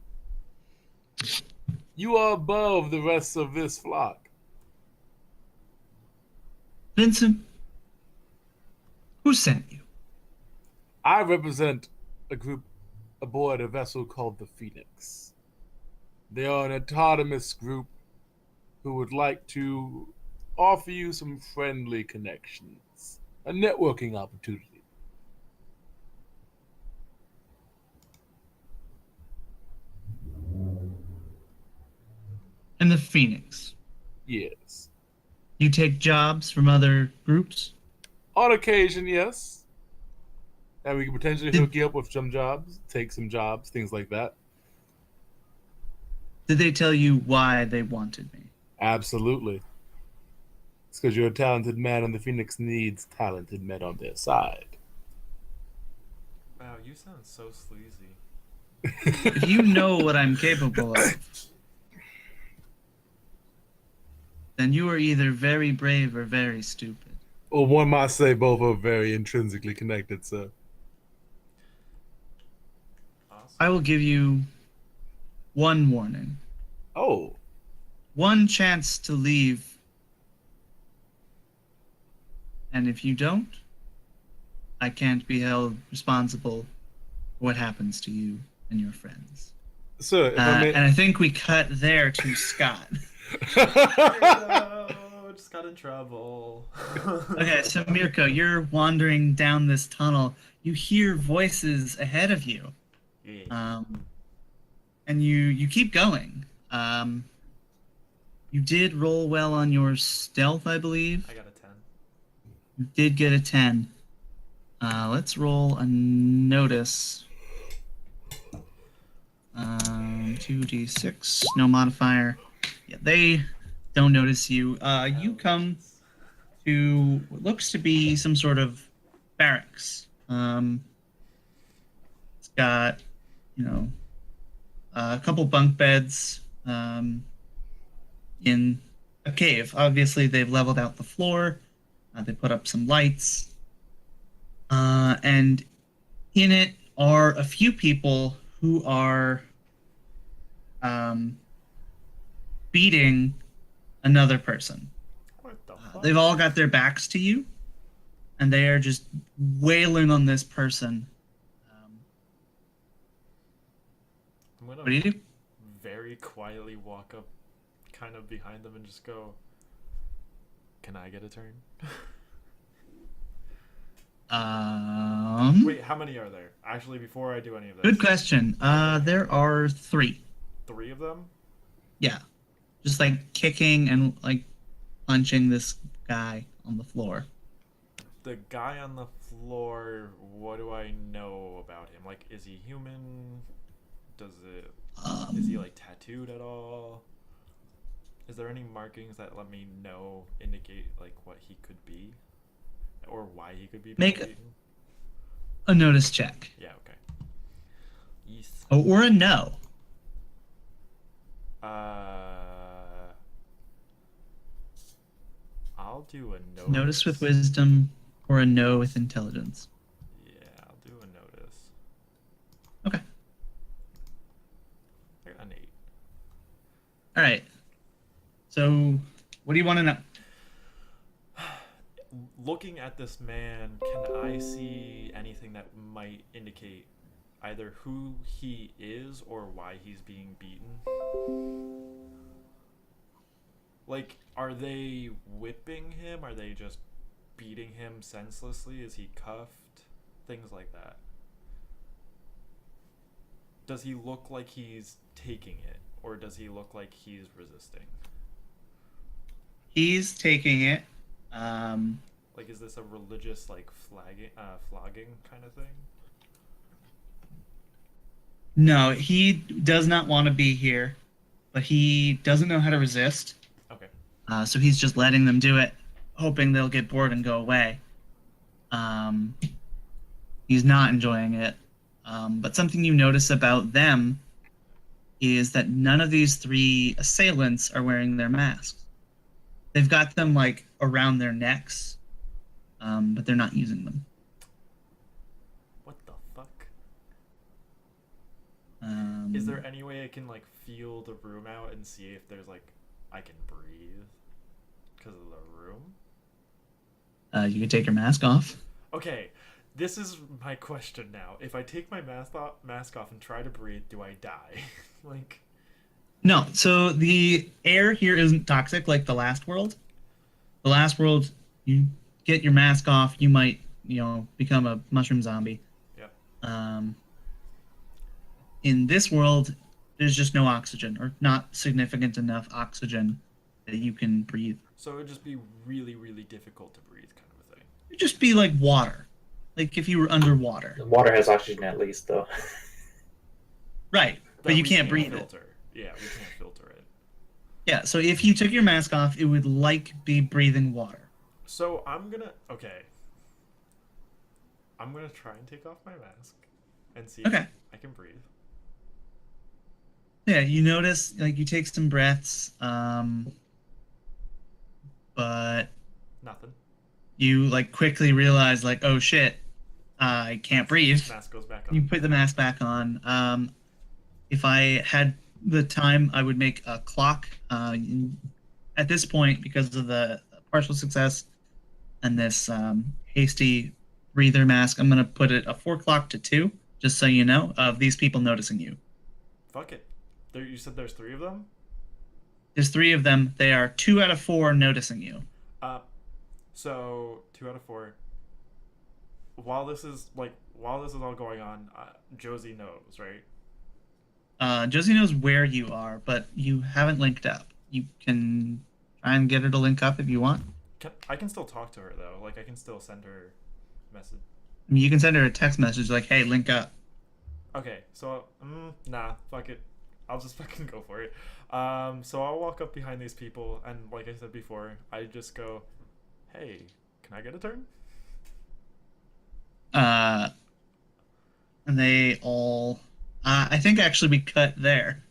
You are above the rest of this flock. Vincent, who sent you? I represent a group aboard a vessel called the Phoenix. They are an autonomous group who would like to offer you some friendly connections, a networking opportunity. And the Phoenix. Yes. You take jobs from other groups? On occasion, yes. And we can potentially hook you up with some jobs, take some jobs, things like that. Did they tell you why they wanted me? Absolutely. It's because you're a talented man and the Phoenix needs talented men on their side. Wow, you sound so sleazy. If you know what I'm capable of, then you are either very brave or very stupid. Well, one might say both are very intrinsically connected, sir. Awesome. I will give you one warning. Oh. One chance to leave. And if you don't, I can't be held responsible for what happens to you and your friends. Sir, if I may... And I think we cut there to Scott. No, just got in trouble. Okay, so Mirko, you're wandering down this tunnel. You hear voices ahead of you. Yeah. And you keep going. You did roll well on your stealth, I believe. I got a 10. You did get a 10. Let's roll a notice. 2d6, no modifier. Yeah, they don't notice you. You come to what looks to be some sort of barracks. It's got, a couple bunk beds in a cave. Obviously, they've leveled out the floor. They put up some lights. And in it are a few people who are beating another person. What the fuck? They've all got their backs to you, and they are just wailing on this person. I'm gonna What do you do? very quietly walk up kind of behind them and just go, can I get a turn? Wait, how many are there? Actually, before I do any of this. Good question. There are 3. 3 of them? Yeah. Just like kicking and like punching this guy on the floor. The guy on the floor, what do I know about him? Like, is he human? Is he like tattooed at all? Is there any markings that let me know, indicate like what he could be? Or why he could be Make beaten? a notice check. Yeah, okay. Oh, or a no. I'll do a notice. Notice with wisdom or a no with intelligence. Yeah, I'll do a notice. Okay. I got an 8. All right. So, what do you want to know? Looking at this man, can I see anything that might indicate either who he is or why he's being beaten? Like, are they whipping him? Are they just beating him senselessly? Is he cuffed? Things like that. Does he look like he's taking it, or does he look like he's resisting? He's taking it. Like, is this a religious, like, flogging kind of thing? No, he does not want to be here, but he doesn't know how to resist. Okay. So he's just letting them do it, hoping they'll get bored and go away. He's not enjoying it. But something you notice about them is that none of these 3 assailants are wearing their masks. They've got them like around their necks, but they're not using them. What the fuck? Is there any way I can, like, feel the room out and see if there's, like, I can breathe because of the room? You can take your mask off. Okay, this is my question now. If I take my mask off and try to breathe, do I die? Like... No, so the air here isn't toxic like the last world. The last world, you get your mask off, you might, become a mushroom zombie. Yep. In this world, there's just no oxygen, or not significant enough oxygen that you can breathe. So it would just be really, really difficult to breathe, kind of a thing. It'd just be like water. Like if you were underwater. The water has oxygen at least, though. Right, but you we can't breathe filter. it. Yeah, we can't filter it. Yeah, so if you took your mask off, it would be breathing water. So I'm gonna... Okay. I'm gonna try and take off my mask and see if I can breathe. Yeah, you notice, like, you take some breaths, but... Nothing. You, like, quickly realize, like, oh, shit, I can't breathe. Mask goes back on. You put the mask back on. If I had the time, I would make a clock. At this point, because of the partial success and this hasty breather mask, I'm going to put it a 4 o'clock to 2, just so you know, of these people noticing you. Fuck it. You said there's 3 of them? There's 3 of them. They are 2 out of 4 noticing you. So 2 out of 4. While this is all going on, Josie knows, right? Josie knows where you are, but you haven't linked up. You can try and get her to link up if you want. I can still talk to her though. Like I can still send her a message. I mean, you can send her a text message like, "Hey, link up." Okay, so nah, fuck it. I'll just fucking go for it. So I'll walk up behind these people, and like I said before, I just go, "Hey, can I get a turn?" And they all, I think actually we cut there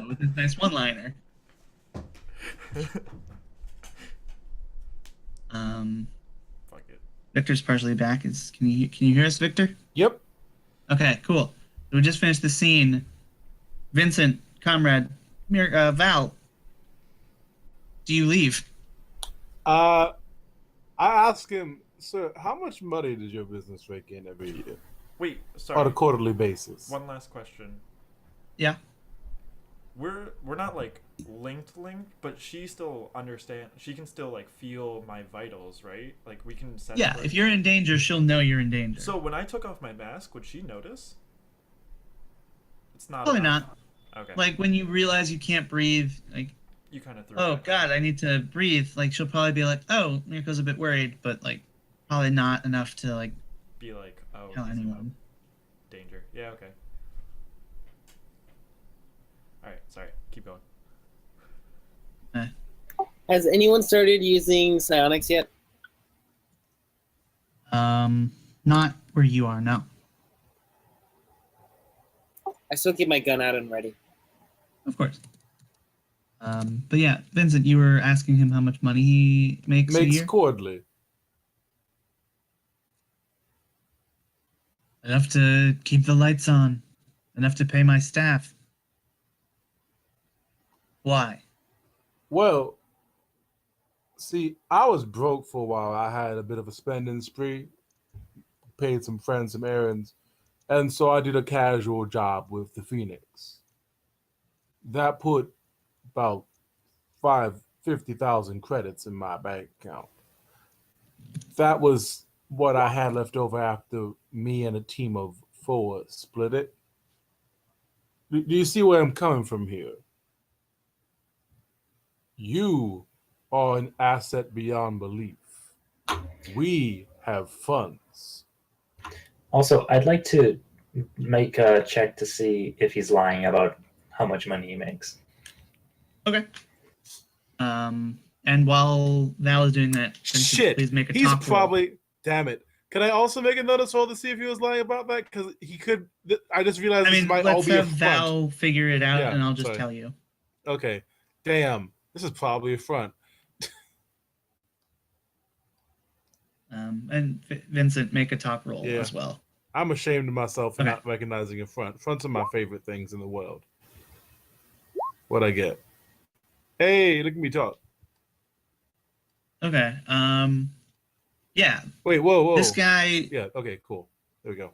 with this nice one-liner. Fuck it. Victor's partially back. Can you hear us, Victor? Yep. Okay, cool. So we just finished the scene. Vincent, comrade, Val, do you leave? I asked him, sir, how much money does your business rake in every year? Wait, sorry. On a quarterly basis. One last question. Yeah. We're not like linked, but she still understand. She can still like feel my vitals, right? Like we can sense. Yeah, if you're in danger, she'll know you're in danger. So when I took off my mask, would she notice? It's not. Probably not. Okay. Like when you realize you can't breathe, like you kind of threw. Oh God, I need to breathe. Like she'll probably be like, "Oh," Mirko's a bit worried, but like probably not enough to like be like, "Oh, tell anyone." Danger. Yeah. Okay. All right. Sorry. Keep going. Has anyone started using psionics yet? Not where you are, no. I still keep my gun out and ready. Of course. But yeah, Vincent, you were asking him how much money he makes a year? quarterly. Enough to keep the lights on. Enough to pay my staff. Why? Well, see, I was broke for a while. I had a bit of a spending spree, paid some friends some errands, and so I did a casual job with the Phoenix. That put about 50,000 credits in my bank account. That was what I had left over after me and a team of 4 split it. Do you see where I'm coming from here? You are an asset beyond belief. We have funds. Also, I'd like to make a check to see if he's lying about how much money he makes. Okay. And while Val is doing that, Vincent, Shit, please make a he's top probably. roll. Damn it! Can I also make a notice roll to see if he was lying about that? Because he could. I just realized I this mean, might all let's be a have front. Val figure it out, Yeah, and I'll just sorry. tell you. Okay. Damn, this is probably a front. And Vincent, make a top roll Yeah. as well. I'm ashamed of myself for Okay. not recognizing a front. Fronts are my favorite things in the world. What'd I get? Hey, look at me talk. Okay. Yeah. Wait, whoa. This guy. Yeah. Okay. Cool. There we go.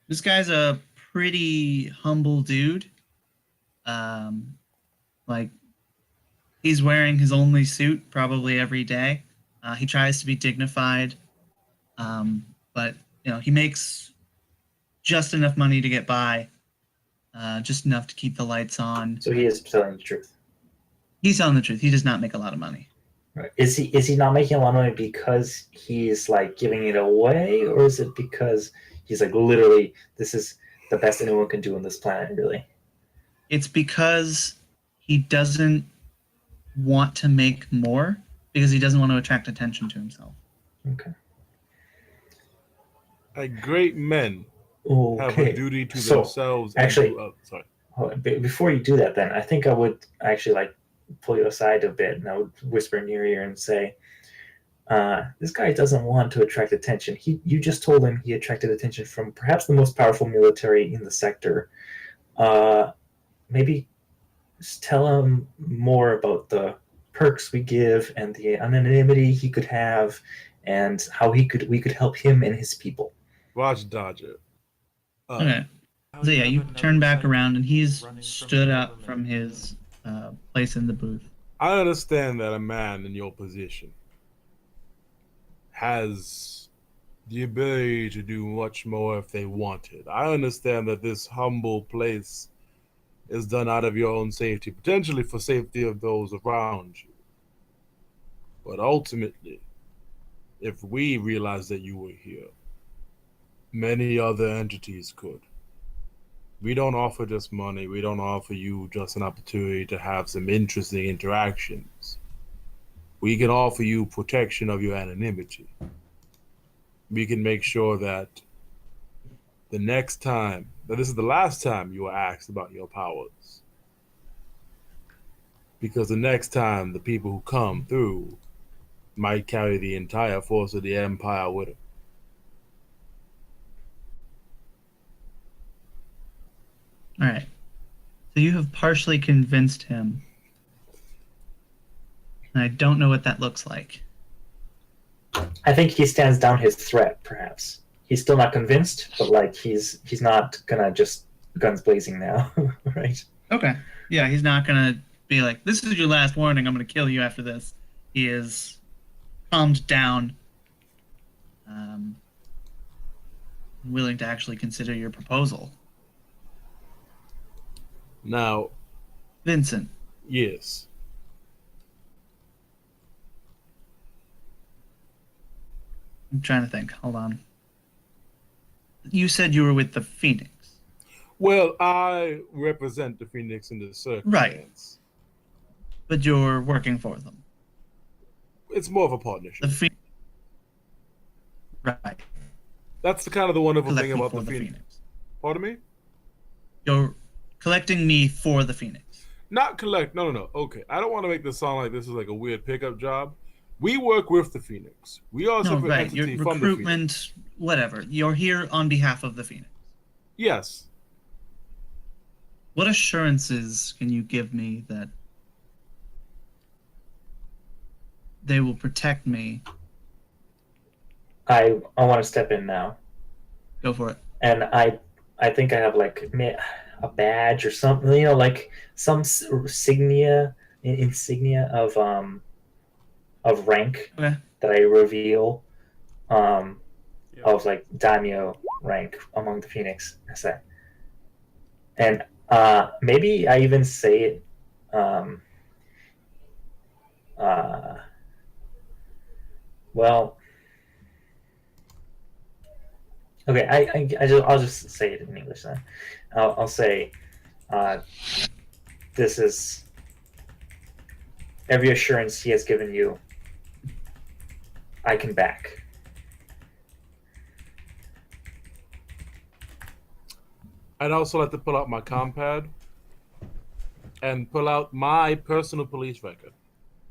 This guy's a pretty humble dude. Like he's wearing his only suit probably every day. He tries to be dignified, but he makes just enough money to get by, just enough to keep the lights on. So he is telling the truth. He's telling the truth. He does not make a lot of money. Right. Is he not making a lot of money because he's like giving it away, or is it because he's like literally this is the best anyone can do on this planet? Really, It's because he doesn't want to make more because he doesn't want to attract attention to himself. okay. Great men have a duty to themselves. Actually, sorry. Before you do that, then I think I would actually like pull you aside a bit, and I would whisper in your ear and say, "This guy doesn't want to attract attention. You just told him he attracted attention from perhaps the most powerful military in the sector. Maybe just tell him more about the perks we give and the anonymity he could have, and how we could help him and his people." Roger Dodger. Okay. So yeah, you turn back around and he's stood up from his place in the booth. I understand that a man in your position has the ability to do much more if they wanted. I understand that this humble place is done out of your own safety, potentially for safety of those around you. But ultimately, if we realized that you were here, many other entities could. We don't offer just money. We don't offer you just an opportunity to have some interesting interactions. We can offer you protection of your anonymity. We can make sure that the next time, that this is the last time you are asked about your powers. Because the next time the people who come through might carry the entire force of the Empire with them. All right. So you have partially convinced him. And I don't know what that looks like. I think he stands down his threat, perhaps. He's still not convinced, but like he's not gonna just guns blazing now, right? Okay. Yeah, he's not going to be like, this is your last warning, I'm going to kill you after this. He is calmed down, willing to actually consider your proposal. Now, Vincent, yes. I'm trying to think. Hold on. You said you were with the Phoenix. Well, I represent the Phoenix in the circumstance. Right. But you're working for them. It's more of a partnership. The Phoenix. Right. That's the kind of the wonderful thing Collecting about for the the Phoenix. Phoenix. Pardon me? You're collecting me for the Phoenix. Not collect. No. Okay, I don't want to make this sound like this is like a weird pickup job. We work with the Phoenix. We are a No, separate right. Your entity from the Phoenix. recruitment, whatever. You're here on behalf of the Phoenix. Yes. What assurances can you give me that they will protect me? I want to step in now, Go for it. and I think I have like a badge or something, you know, like some insignia of rank Okay. that I reveal, Yep. of like daimyo rank among the Phoenix. I say, and maybe I even say it. Well, okay. I'll just say it in English then. I'll say, this is every assurance he has given you. I can back. I'd also like to pull out my compad and pull out my personal police record,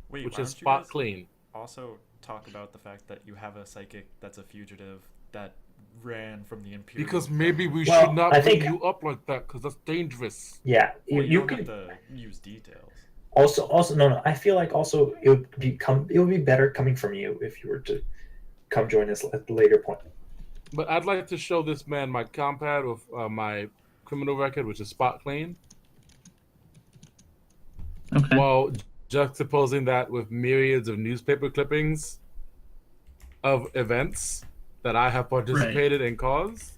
Wait, which why is don't you spot guys clean. also talk about the fact that you have a psychic that's a fugitive that ran from the Imperial? Because maybe we Well, should not I bring think- you up like that, because that's dangerous. Yeah, Well, you don't could have to use details. also no. I feel like also it would be better coming from you if you were to come join us at the later point. But I'd like to show this man my compad with my criminal record, which is spot clean, Okay. while juxtaposing that with myriads of newspaper clippings of events that I have participated in caused.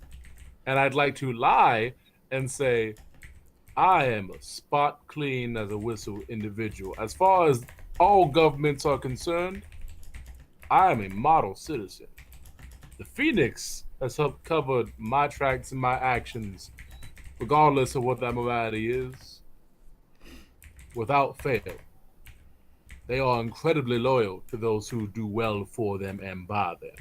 And I'd like to lie and say, I am a spot clean as a whistle individual. As far as all governments are concerned, I am a model citizen. The Phoenix has helped cover my tracks and my actions, regardless of what that morality is, without fail. They are incredibly loyal to those who do well for them and by them.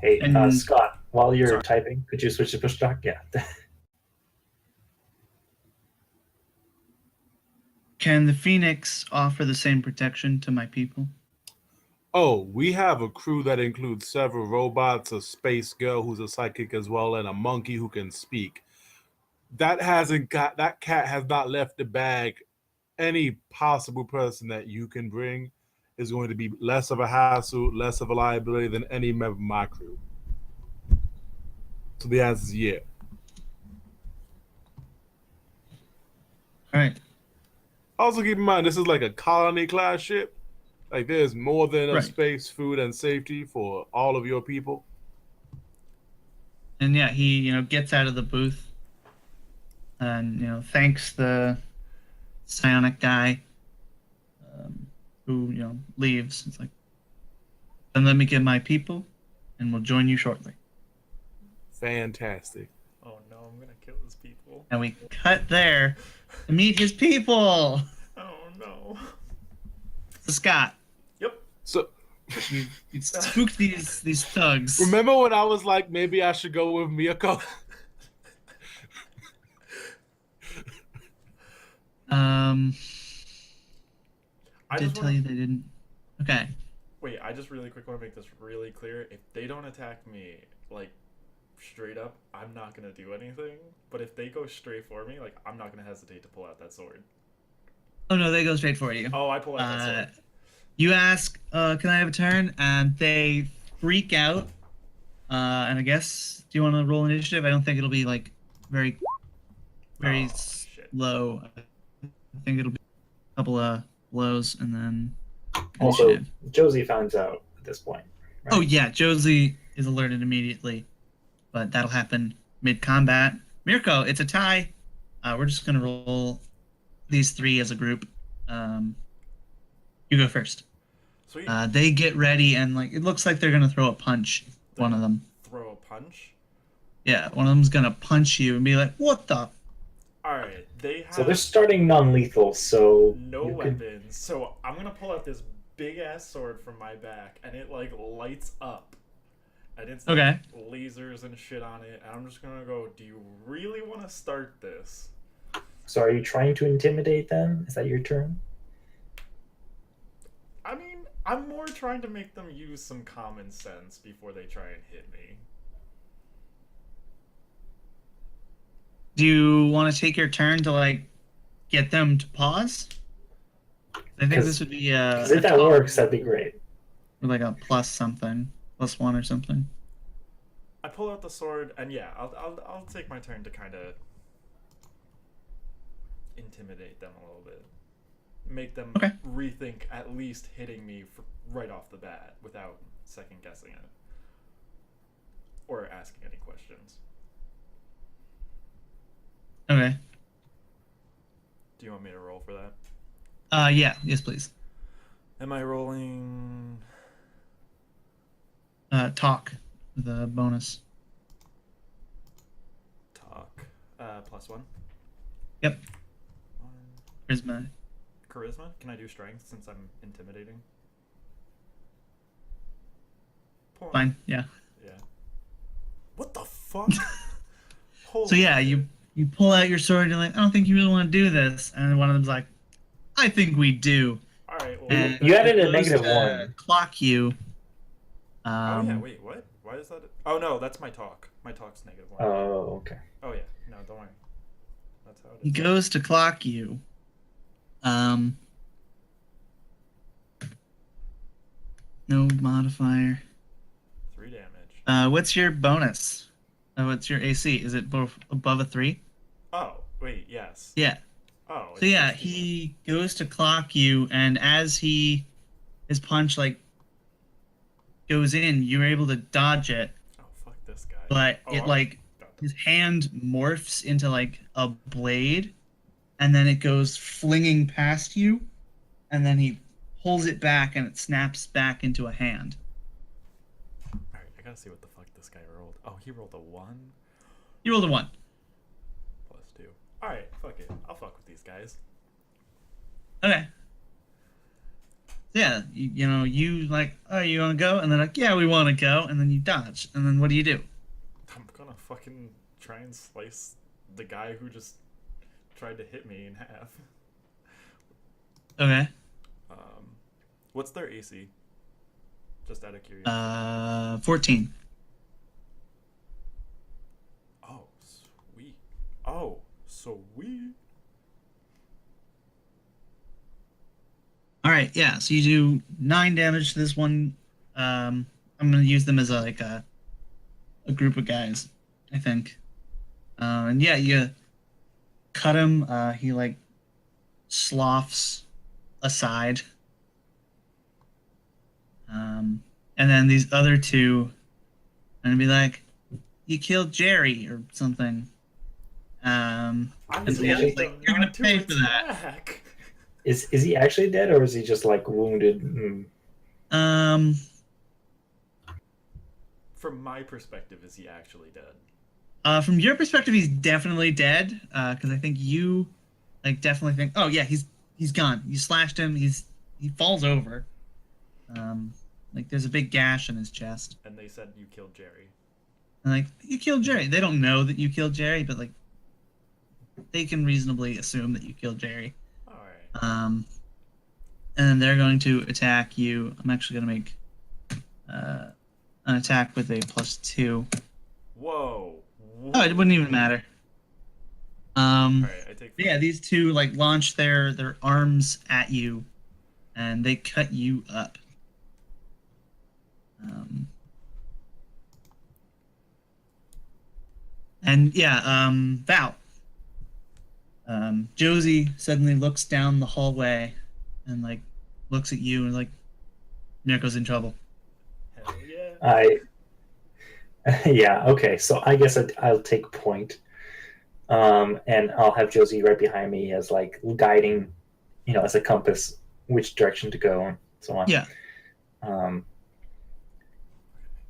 Hey, And- Scott, while you're Sorry. typing, could you switch to push doc? Yeah. Can the Phoenix offer the same protection to my people? Oh, we have a crew that includes several robots, a space girl who's a psychic as well, and a monkey who can speak. That cat has not left the bag. Any possible person that you can bring is going to be less of a hassle, less of a liability than any member of my crew. So the answer is yeah. All right. Also keep in mind, this is like a colony class ship. Like there's more than enough Right. space, food, and safety for all of your people. And yeah, he gets out of the booth and thanks the psionic guy who leaves. It's like, then let me get my people, and we'll join you shortly. Fantastic. Oh no, I'm gonna kill his people. And we cut there to meet his people. Oh no. So Scott, Yep. So you spooked these thugs. remember when I was like, maybe I should go with Miyako? I I did just tell wanna, you they didn't. Okay. Wait, I just really quick want to make this really clear. If they don't attack me, like, straight up, I'm not gonna do anything. But if they go straight for me, like, I'm not gonna hesitate to pull out that sword. Oh no, they go straight for you. Oh, I pull out that sword. You ask, can I have a turn? And they freak out. And I guess, do you want to roll initiative? I don't think it'll be like very Oh, shit. low. I think it'll be a couple of blows and then Also, initiative. Josie finds out at this point. Right? Oh yeah, Josie is alerted immediately, but that'll happen mid-combat. Mirko, it's a tie. We're just gonna roll these three as a group. You go first. Sweet. They get ready and like it looks like they're gonna throw a punch. One of them. Throw a punch. Yeah, one of them's gonna punch you and be like, "What the?" All right, they have So they're starting non-lethal, so no you can- weapons. So I'm gonna pull out this big ass sword from my back, and it like lights up. I didn't see Okay. lasers and shit on it. And I'm just gonna go, do you really want to start this? So are you trying to intimidate them? Is that your turn? I mean, I'm more trying to make them use some common sense before they try and hit me. Do you want to take your turn to like get them to pause? I think this would be Because if that works, that'd be great. or like a plus something, +1 or something. I pull out the sword, and yeah, I'll take my turn to kind of intimidate them a little bit, make them Okay. rethink at least hitting me right off the bat without second guessing it or asking any questions. Okay. Do you want me to roll for that? Yeah. Yes, please. Am I rolling? Talk. The bonus. Talk. +1. Yep. 1. Charisma. Charisma? Can I do strength since I'm intimidating? Point. Fine. Yeah. Yeah. What the fuck? So yeah, you pull out your sword. And you're like, I don't think you really want to do this. And one of them's like, I think we do. All right. Well, And You added it a goes negative to 1. Clock you. oh yeah. Wait. What? Why is that? Oh no, that's my talk. My talk's -1. Oh, okay. Oh yeah. No, don't worry. That's how it He is. goes to clock you. No modifier. 3 damage. What's your bonus? What's your AC? Is it both above a 3? Oh wait. Yes. Yeah. Oh. So yeah, he goes to clock you, and as his punch like goes in, you're able to dodge it, Oh fuck this guy. but Oh, it I'm- like his hand morphs into like a blade, and then it goes flinging past you, and then he pulls it back, and it snaps back into a hand. All right. I gotta see what the fuck this guy rolled. Oh, he rolled a 1 You rolled a 1. +2. All right. Fuck it. I'll fuck with these guys. Okay. Yeah, you know, you like, oh, you want to go? And they're like, yeah, we want to go. And then you dodge. And then what do you do? I'm gonna fucking try and slice the guy who just tried to hit me in half. Okay. What's their AC? Just out of curiosity. 14. Oh, sweet. Oh, sweet. All right, yeah. So you do 9 damage to this one. I'm gonna use them as a group of guys, I think. And yeah, you cut him. He like sloughs aside. And then these other two, and be like, "You killed Jerry" or something. I'm And so, yeah, told like, them you're gonna not to pay for that. attack. Is he actually dead, or is he just like wounded? From my perspective, is he actually dead? From your perspective, he's definitely dead. Because I think you, like, definitely think, oh yeah, he's gone. You slashed him. He falls over. Like there's a big gash in his chest. And they said you killed Jerry. And like, you killed Jerry. They don't know that you killed Jerry, but like, they can reasonably assume that you killed Jerry. All right. And then they're going to attack you. I'm actually going to make an attack with a +2. Whoa. Oh, it wouldn't even matter. All right, I take. Yeah, these two like launch their arms at you, and they cut you up. And yeah, Val. Josie suddenly looks down the hallway, and like looks at you and like, Mirko's in trouble. Hell yeah. Yeah, okay. So I guess I'll take point, and I'll have Josie right behind me as like guiding, as a compass, which direction to go and so on. Yeah.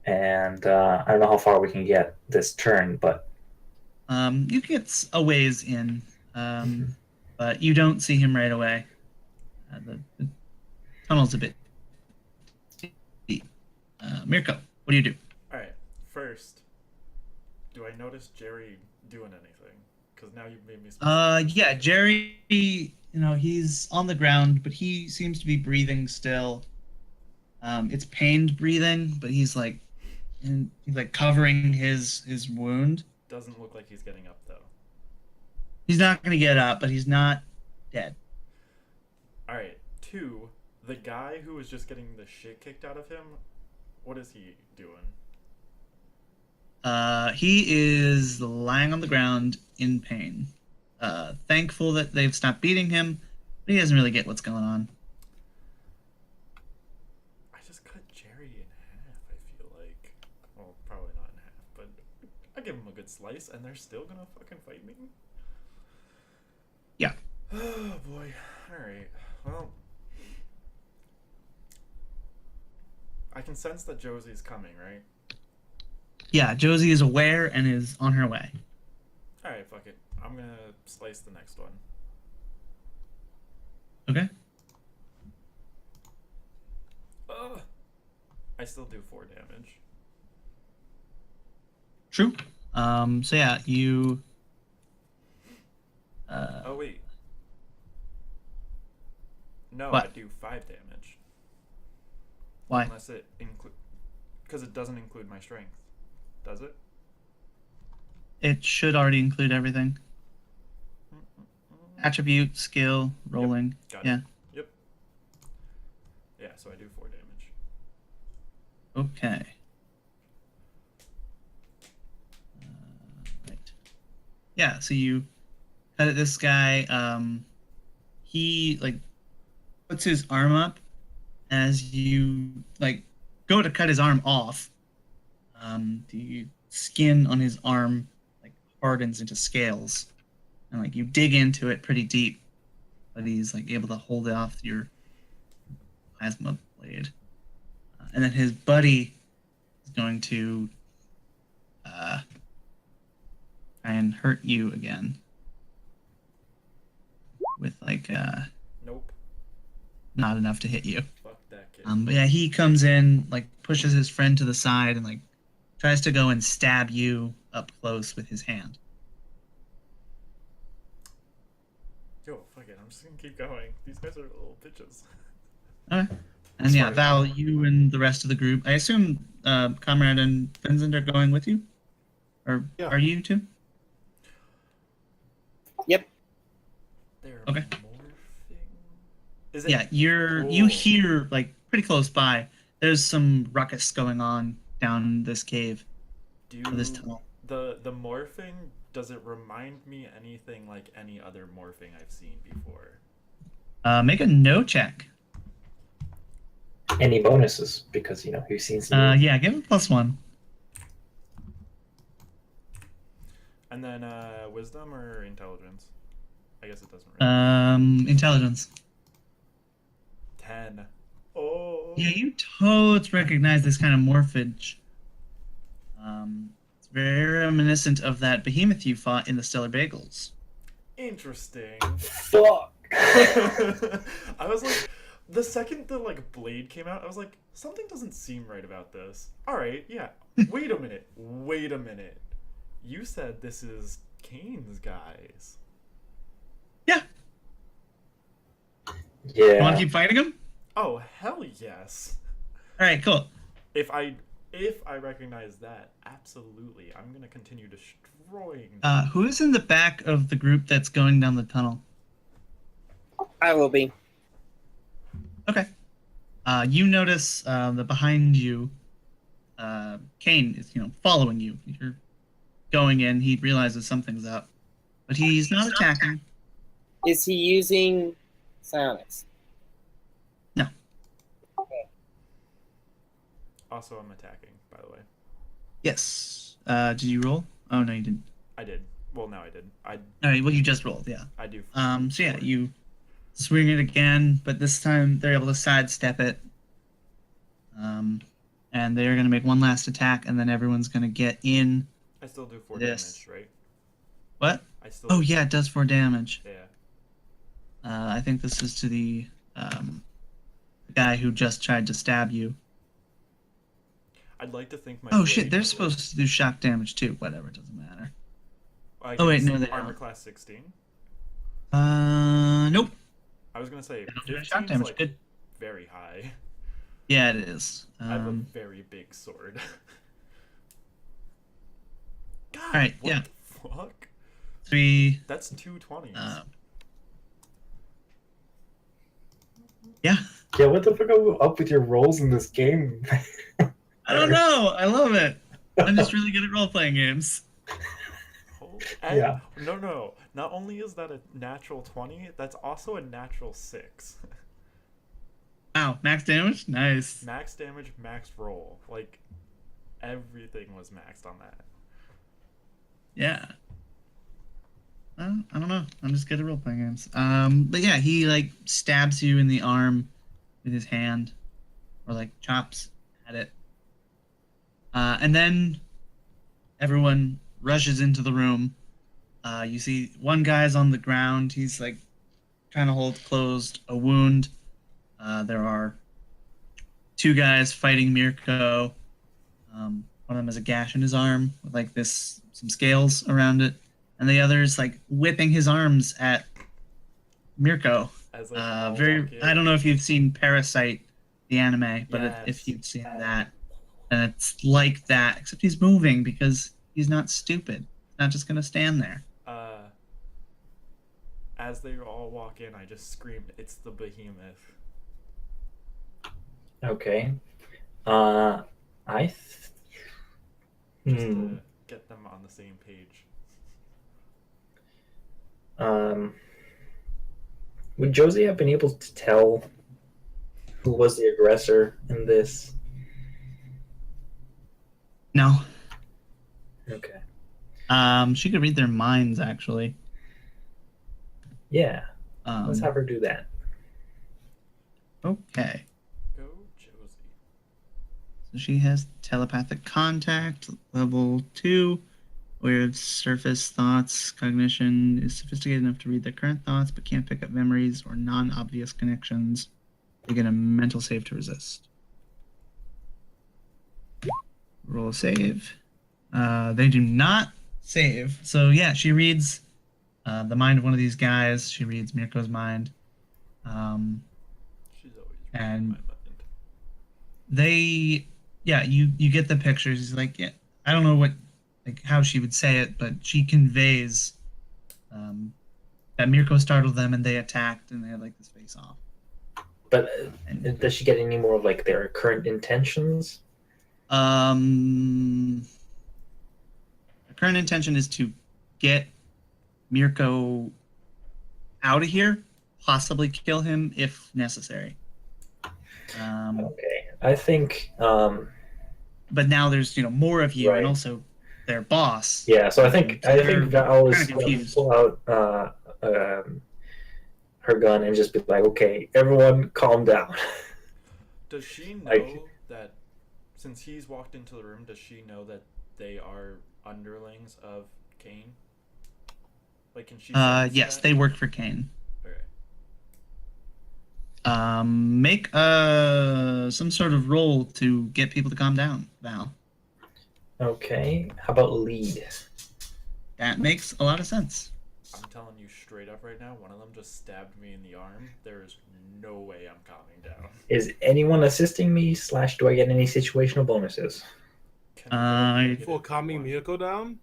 And I don't know how far we can get this turn, but You get a ways in, but you don't see him right away. The tunnel's a bit deep. Mirko, what do you do? All right. first, do I notice Jerry doing anything? Because now you've made me suspicious. Yeah, Jerry, he's on the ground, but he seems to be breathing still. It's pained breathing, but he's like covering his wound. Doesn't look like he's getting up though. He's not gonna get up, but he's not dead. All right, 2, the guy who was just getting the shit kicked out of him, what is he doing? He is lying on the ground in pain. Thankful that they've stopped beating him, but he doesn't really get what's going on. I just cut Jerry in half, I feel like. Well, probably not in half, but I give him a good slice, and they're still gonna fucking fight me? Yeah. Oh, boy. Alright, well... I can sense that Josie's coming, right? Yeah, Josie is aware and is on her way. Alright, fuck it. I'm gonna slice the next one. Okay. Ugh. I still do 4 damage. True. So yeah, you... Oh, wait. No, What? I do 5 damage. Why? Unless it include... Because it doesn't include my strength. Does it? It should already include everything. Attribute, skill, rolling. Got Yeah. it. Yep. Yeah, so I do 4 damage. Okay. Right. Yeah, so you cut at this guy. He puts his arm up as you go to cut his arm off. The skin on his arm hardens into scales, and you dig into it pretty deep, but he's able to hold it off your plasma blade. And then his buddy is going to try and hurt you again with Nope. not enough to hit you. Fuck that kid. But yeah, he comes in, pushes his friend to the side and tries to go and stab you up close with his hand. Yo, fuck it. I'm just gonna keep going. These guys are little bitches. Okay. And yeah, Sorry. Val, you and the rest of the group. I assume Comrade and Vincent are going with you? Or Yeah. are you two? Yep. They're Okay. morphing. Is it? Yeah, you Oh. hear pretty close by. There's some ruckus going on down this cave, or this tunnel. The morphing, does it remind me anything like any other morphing I've seen before? Make a no check. Any bonuses? Because you've seen some. Yeah, give it +1. And then wisdom or intelligence? I guess it doesn't really. Intelligence. 10. Oh. Yeah, you totes recognize this kind of morphage. It's very reminiscent of that behemoth you fought in the Stellar Bagels. Interesting. Fuck. I was like, the second the blade came out, I was like, something doesn't seem right about this. All right, yeah. Wait a minute. You said this is Kane's guys. Yeah. Yeah. You want to keep fighting him? Oh, hell yes. All right, cool. If I recognize that, absolutely, I'm gonna continue destroying. Who is in the back of the group that's going down the tunnel? I will be. Okay. You notice that behind you, Kane is, following you. You're going in. He realizes something's up, but he's not attacking. Is he using psionics? No. Also, I'm attacking, by the way. Yes. Did you roll? Oh no, you didn't. I did. Well, now I did. All right. Well, you just rolled. Yeah. I do. So yeah, you swing it again, but this time they're able to sidestep it. And they're gonna make one last attack, and then everyone's gonna get in. I still do 4 This. damage, right? What? I still. Oh yeah, it does 4 damage. Yeah. I think this is to the guy who just tried to stab you. I'd like to think my. Oh shit, blade they're would- supposed to do shock damage too. Whatever, it doesn't matter. I Oh, wait, guess no, they armor don't. class 16. Nope. I was gonna say They don't do 15 shock is damage. like Good. very high. Yeah, it is. I have a very big sword. God, Alright, what yeah. the fuck? 3. That's 220s. Yeah. Yeah, what the fuck are up with your rolls in this game? I don't know. I love it. I'm just really good at role playing games. Oh, and Yeah. No. Not only is that a natural 20, that's also a natural 6. Wow, max damage? Nice. Max damage, max roll. Like, everything was maxed on that. Yeah. Well, I don't know. I'm just good at role playing games. But yeah, he like stabs you in the arm with his hand, or like chops at it. And then everyone rushes into the room. You see one guy's on the ground. He's like trying to hold closed a wound. There are 2 guys fighting Mirko. One of them has a gash in his arm with like some scales around it, and the other's like whipping his arms at Mirko. As like, all Very. walk in. I don't know if you've seen Parasite, the anime, but if Yes. you've seen that, then it's like that, except he's moving because he's not stupid. He's not just gonna stand there. As they all walk in, I just screamed, "It's the behemoth!" Okay. Just to get them on the same page. Would Josie have been able to tell who was the aggressor in this? No. Okay. She could read their minds actually. Yeah. Let's have her do that. Okay. Go, Josie. So she has telepathic contact, level 2, where surface thoughts cognition is sophisticated enough to read their current thoughts, but can't pick up memories or non-obvious connections. They get a mental save to resist. Roll a save. They do not save. So yeah, she reads the mind of one of these guys. She reads Mirko's mind. She's always And- reading my mind. You get the pictures. He's like, yeah, I don't know how she would say it, but she conveys that Mirko startled them and they attacked and they had like this face off. But And, does she get any more of like their current intentions? her current intention is to get Mirko out of here, possibly kill him if necessary. Okay. I think But now there's more of you Right. and also their boss. yeah, so I think They're Val is kinda gonna confused. pull out her gun and just be like, okay, everyone calm down. Does she know Like- that, since he's walked into the room, does she know that they are underlings of Kane? Like, can she sense Yes, that? they work for Kane. Okay. Make some sort of roll to get people to calm down, Val. Okay. How about lead? That makes a lot of sense. I'm telling you straight up right now, one of them just stabbed me in the arm. There is no way I'm calming down. Is anyone assisting me? / do I get any situational bonuses? Can he get a I- negative For calming one? Mirko down?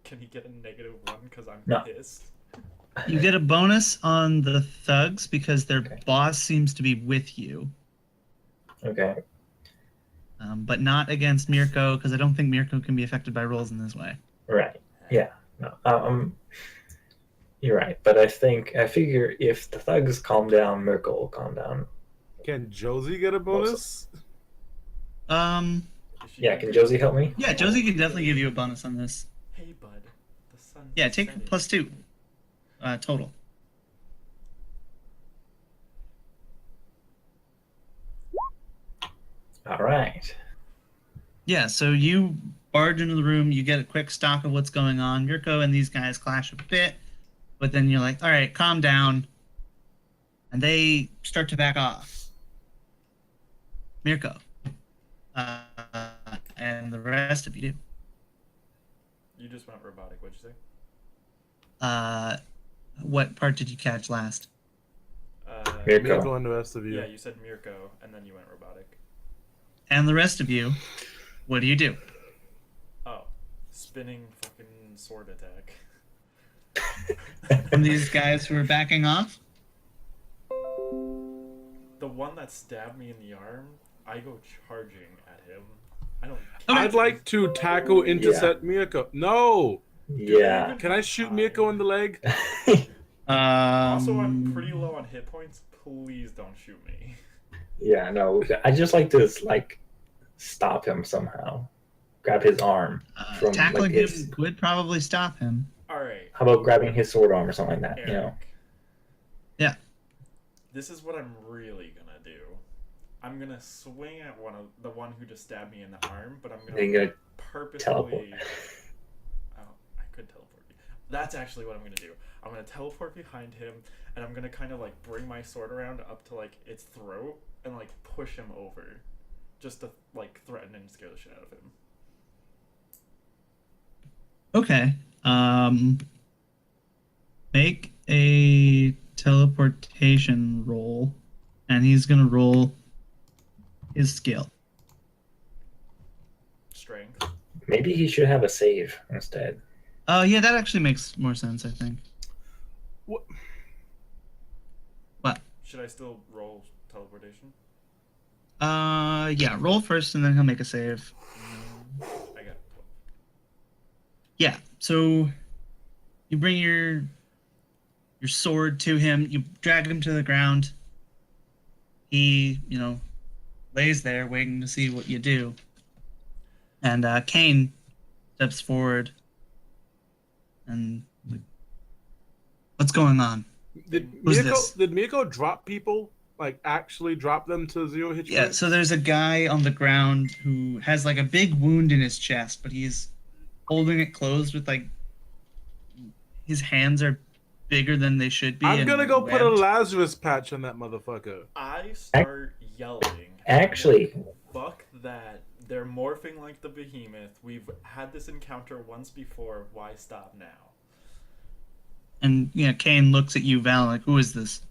Can he get a -1 because I'm No. pissed? You get a bonus on the thugs because their Okay. boss seems to be with you, Okay. but not against Mirko because I don't think Mirko can be affected by rolls in this way. Right. Yeah. No. You're right, but I figure if the thugs calm down, Mirko will calm down. Can Josie get a bonus? Um, Is she Yeah. gonna Can be- Josie help me? yeah, Josie can definitely give you a bonus on this. Hey, bud. The sun. Yeah, take +2 total. All right. Yeah, so you barge into the room, you get a quick stock of what's going on. Mirko and these guys clash a bit, but then you're like, all right, calm down. And they start to back off. Mirko, and the rest of you do. You just went robotic. What'd you say? What part did you catch last? Mirko. Mirko and the rest of you. Yeah, you said Mirko, and then you went robotic. And the rest of you, what do you do? Oh, spinning fucking sword attack. And these guys who are backing off? The one that stabbed me in the arm, I go charging at him. I don't. Okay. I'd like to tackle intercept Mirko. No! Yeah. Can I shoot Mirko in the leg? Also, I'm pretty low on hit points. Please don't shoot me. Yeah, no. I just like to like stop him somehow. Grab his arm. From, tackling like, him his- would probably stop him. Alright. How about grabbing his sword arm or something like that? Eric. You know. Yeah. This is what I'm really gonna do. I'm gonna swing at the one who just stabbed me in the arm, but I'm Then you're gonna gonna purposely. teleport. Oh, I could teleport you. That's actually what I'm gonna do. I'm gonna teleport behind him, and I'm gonna kind of like bring my sword around up to like its throat and like push him over, just to like threaten and scare the shit out of him. Okay. Make a teleportation roll, and he's gonna roll his skill. Strength. Maybe he should have a save instead. Yeah, that actually makes more sense, I think. What? What? Should I still roll teleportation? Yeah, roll first, and then he'll make a save. I got 12. Yeah, so you bring your sword to him, you drag him to the ground. He, lays there waiting to see what you do. And Kane steps forward and what's going on? Did Who's this? Mirko drop people? Like actually drop them to 0 hit? Yeah, so there's a guy on the ground who has like a big wound in his chest, but he's holding it closed with like his hands are bigger than they should be. I'm and gonna go put a webbed. Lazarus patch on that motherfucker. I start yelling. Actually, Fuck that. They're morphing like the behemoth. We've had this encounter once before. Why stop now? And Kane looks at you, Val, like, who is this?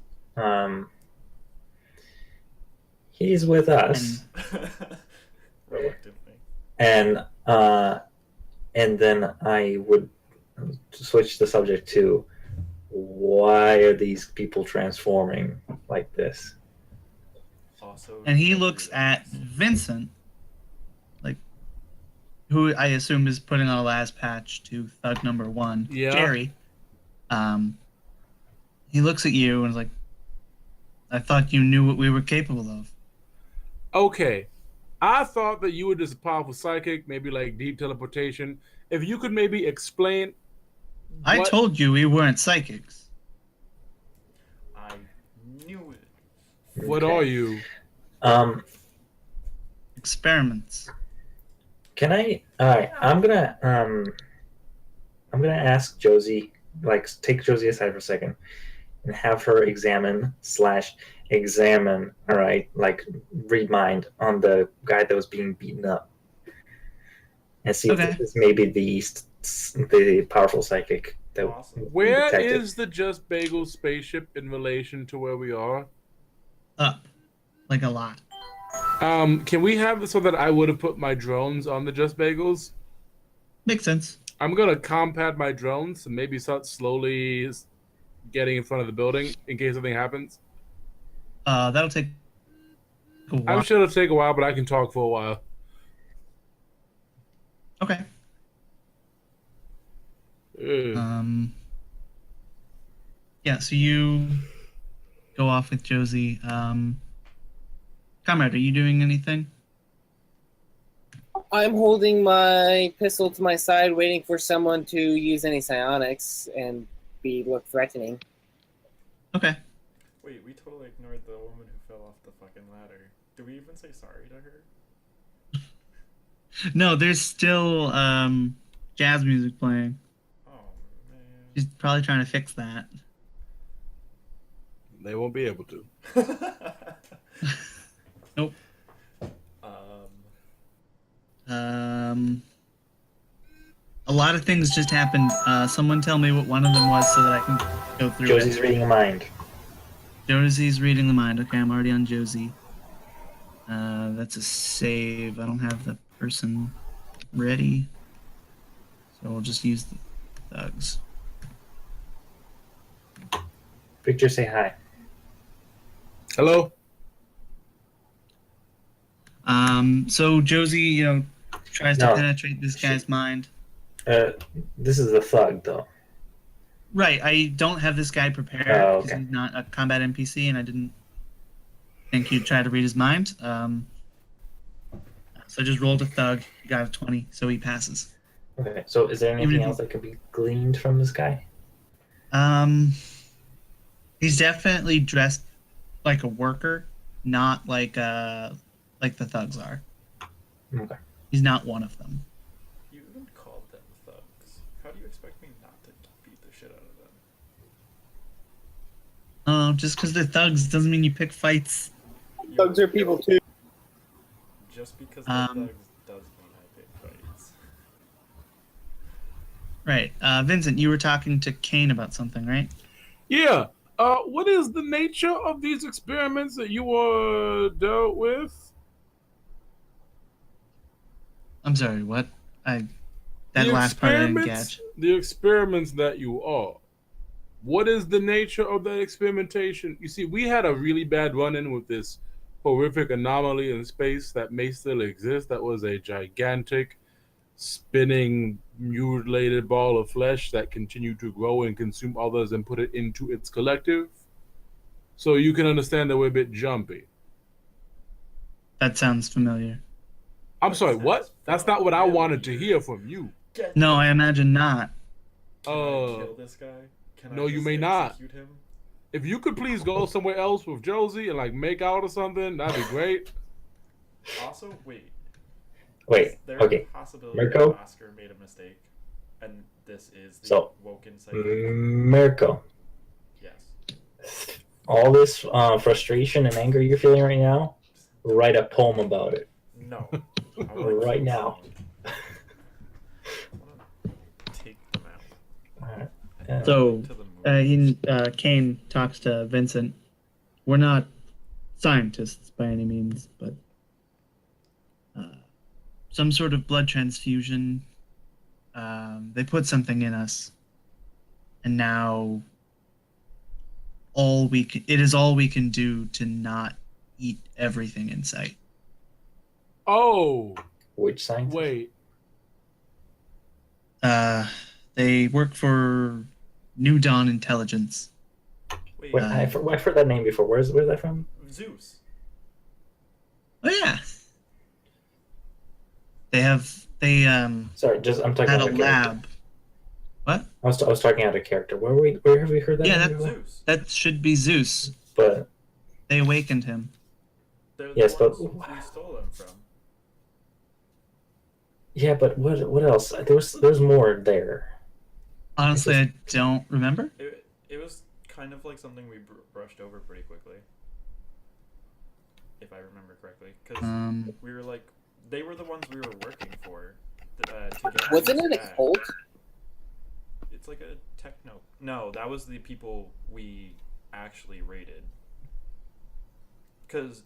he's with us, Reluctantly. and then I would switch the subject to why are these people transforming like this? Also, And he looks at Vincent, like, who I assume is putting on a last patch to thug number 1, Yeah. Jerry. He looks at you and is like, I thought you knew what we were capable of. Okay. I thought that you were just a powerful psychic, maybe like deep teleportation. If you could maybe explain. I what- told you we weren't psychics. I knew it. What Okay. are you? Experiments. Can I? All right. I'm gonna ask Josie, like, take Josie aside for a second, and have her examine. All right, like, read mind on the guy that was being beaten up, and see Okay. if this is maybe the powerful psychic that Awesome. we Where detected. is the Just Bagel spaceship in relation to where we are? Up. Like a lot. Can we have it so that I would have put my drones on the Just Bagels? Makes sense. I'm gonna compad my drones and maybe start slowly getting in front of the building in case something happens. That'll take a while. I'm sure it'll take a while, but I can talk for a while. Okay. Ugh. Yeah, so you go off with Josie. Comrade, are you doing anything? I'm holding my pistol to my side, waiting for someone to use any psionics and look threatening. Okay. Wait, we totally ignored the woman who fell off the fucking ladder. Do we even say sorry to her? No, there's still jazz music playing. Oh, man. She's probably trying to fix that. They won't be able to. Nope. A lot of things just happened. Someone tell me what one of them was so that I can go through Josie's it. reading a mind. Josie's reading the mind. Okay, I'm already on Josie. That's a save. I don't have the person ready. So we'll just use the thugs. Victor, say hi. Hello. So Josie, tries to No. penetrate this guy's mind. This is a thug, though. Right, I don't have this guy prepared Oh, because okay. he's not a combat NPC, and I didn't think you'd try to read his mind. So I just rolled a thug. He got a 20, so he passes. Okay, so is there Even anything if else that could be gleaned from this guy? He's definitely dressed like a worker, not like the thugs are. Okay. He's not one of them. You even called them thugs. How do you expect me not to beat the shit out of them? Just because they're thugs doesn't mean you pick fights. Thugs are people too. Just because they're thugs does mean I pick fights. Right. Vincent, you were talking to Kane about something, right? Yeah. What is the nature of these experiments that you dealt with? I'm sorry, what? That last part I didn't catch. The experiments that you are. What is the nature of that experimentation? You see, we had a really bad run-in with this horrific anomaly in space that may still exist. That was a gigantic, spinning, mutilated ball of flesh that continued to grow and consume others and put it into its collective. So you can understand that we're a bit jumpy. That sounds familiar. I'm sorry, what? That's not what I wanted to hear from you. No, I imagine not. Can I kill this guy? Can no, I you just may not. execute him? If you could please go somewhere else with Josie and like make out or something, that'd be great. Also, wait. Wait, Is there okay. a possibility Mirko? that Oscar made a mistake? And this is the So, woken psychic? Mirko, Yes. all this frustration and anger you're feeling right now, write a poem about it. No. I wanna Right kill now. someone. I wanna take them out. Alright. And So, to the moon. Kane talks to Vincent. We're not scientists by any means, but some sort of blood transfusion. They put something in us, and now it is all we can do to not eat everything in sight. Oh, Which scientist? wait. They work for New Dawn Intelligence. Wait, Wait, I've heard that name before. Where's that from? Zeus. Oh yeah. They Sorry, I'm talking had a about a character. lab. What? I was talking out of character. Where have we heard that? Yeah, name that's before? Zeus. That should be Zeus. But They awakened him. They're the Yes, but- ones we stole them from. yeah, but what else? There's more there. Honestly, I don't remember. It was kind of like something we brushed over pretty quickly. If I remember correctly. Because we were like, they were the ones we were working for. To get Wasn't these it a back. cult? It's like a techno. No, that was the people we actually raided. Because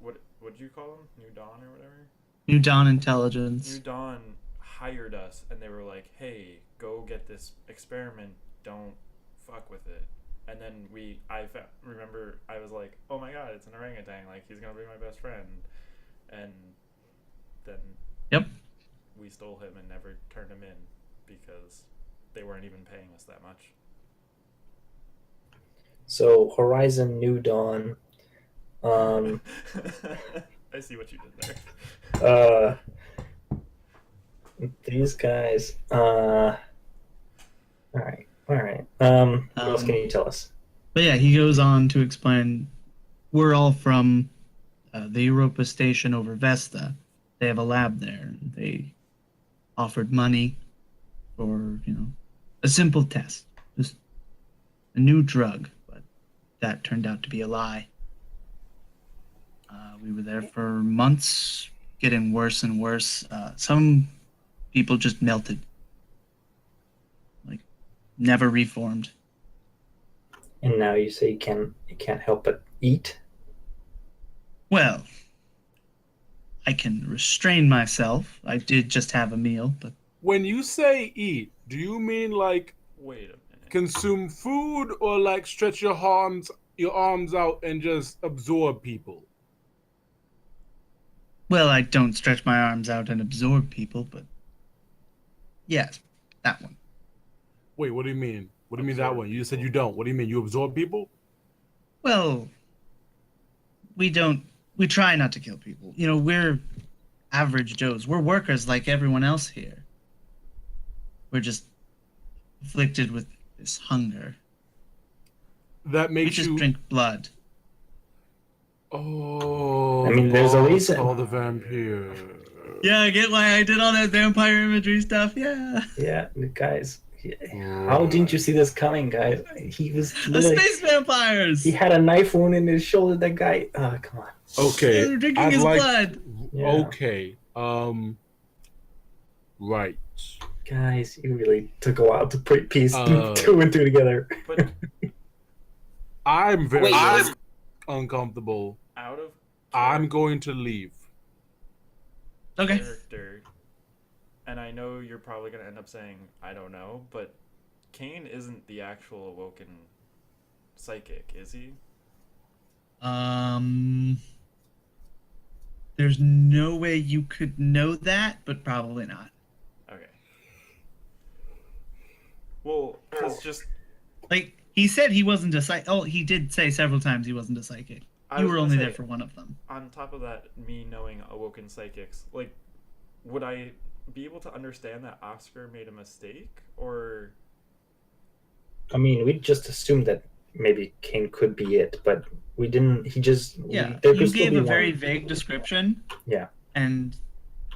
what did you call them? New Dawn or whatever? New Dawn Intelligence. New Dawn hired us and they were like, hey, go get this experiment. Don't fuck with it. And then remember I was like, oh my god, it's an orangutan. Like, he's going to be my best friend. And then Yep. we stole him and never turned him in because they weren't even paying us that much. So Horizon New Dawn. I see what you did there. These guys. All right. What else can you tell us? But yeah, he goes on to explain we're all from the Europa station over Vesta. They have a lab there. They offered money for, a simple test. Just a new drug, but that turned out to be a lie. We were there for months, getting worse and worse. Some people just melted. Like, never reformed. And now you say you can't help but eat? Well, I can restrain myself. I did just have a meal, but When you say eat, do you mean like Wait a minute. consume food or like stretch your arms out and just absorb people? well, I don't stretch my arms out and absorb people, but yes, that one. Wait, what do you mean? What do you mean that Absorb one? You just said people. you don't. What do you mean? You absorb people? Well, we don't. We try not to kill people. You know, we're average Joes. We're workers like everyone else here. We're just afflicted with this hunger. That We makes just you. drink blood. Oh, I mean, there's a boss reason. called the vampire. Yeah, I get why I did all that vampire imagery stuff. Yeah. Yeah, guys. How didn't you see this coming, guys? He was The literally. space vampires. He had a knife wound in his shoulder. That guy. Oh, come on. Okay, They're drinking I'd his like. blood. Yeah. Okay. Right. Guys, you really took a while to put piece Uh, 2 and 2 together. But I'm very Wait. uncomfortable. out of I'm going to leave. Okay. character, and I know you're probably gonna end up saying I don't know, but Kane isn't the actual awoken psychic, is he? There's no way you could know that, but probably not. Okay. Well, because just Like, he said he wasn't a psychic. Oh, he did say several times he wasn't a psychic. I You was were gonna only say, there for one of them. on top of that, me knowing awoken psychics, like, would I be able to understand that Oscar made a mistake, or I mean, we just assumed that maybe Kane could be it, but we didn't. He just. Yeah, There you could still gave be a one. very vague description. Yeah. And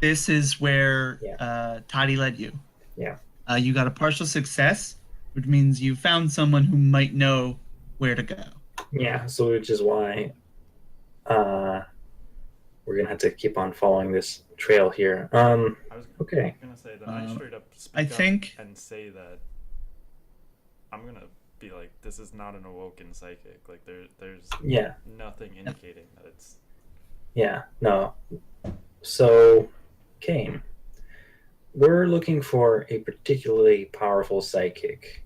this is where Yeah. Toddy led you. Yeah. You got a partial success, which means you found someone who might know where to go. Yeah, so which is why we're gonna have to keep on following this trail here. I was Okay. gonna say that I straight up speak I up think- and say that I'm gonna be like, this is not an awoken psychic. Like, there's Yeah. nothing indicating that it's. Yeah. No. So, Kane, we're looking for a particularly powerful psychic.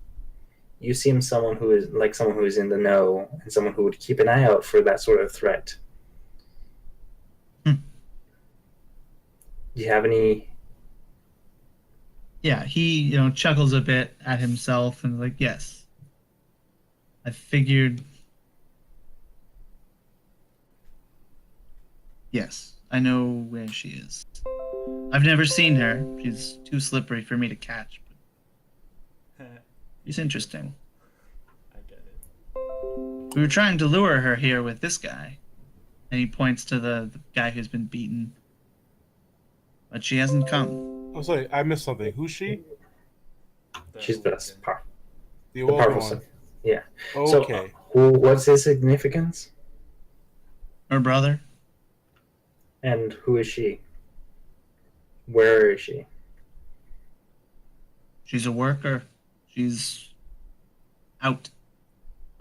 You seem someone who is in the know and someone who would keep an eye out for that sort of threat. Hmm. Do you have any? Yeah, he chuckles a bit at himself and like, yes, I figured. Yes, I know where she is. I've never seen her. She's too slippery for me to catch. But she's interesting. I get it. We were trying to lure her here with this guy. And he points to the guy who's been beaten. But she hasn't come. I'm sorry, I missed something. Who's she? She's the awoken. The the awoken powerful one. psychic. Yeah. Okay. So, what's his significance? Her brother? And who is she? Where is she? She's a worker. She's out.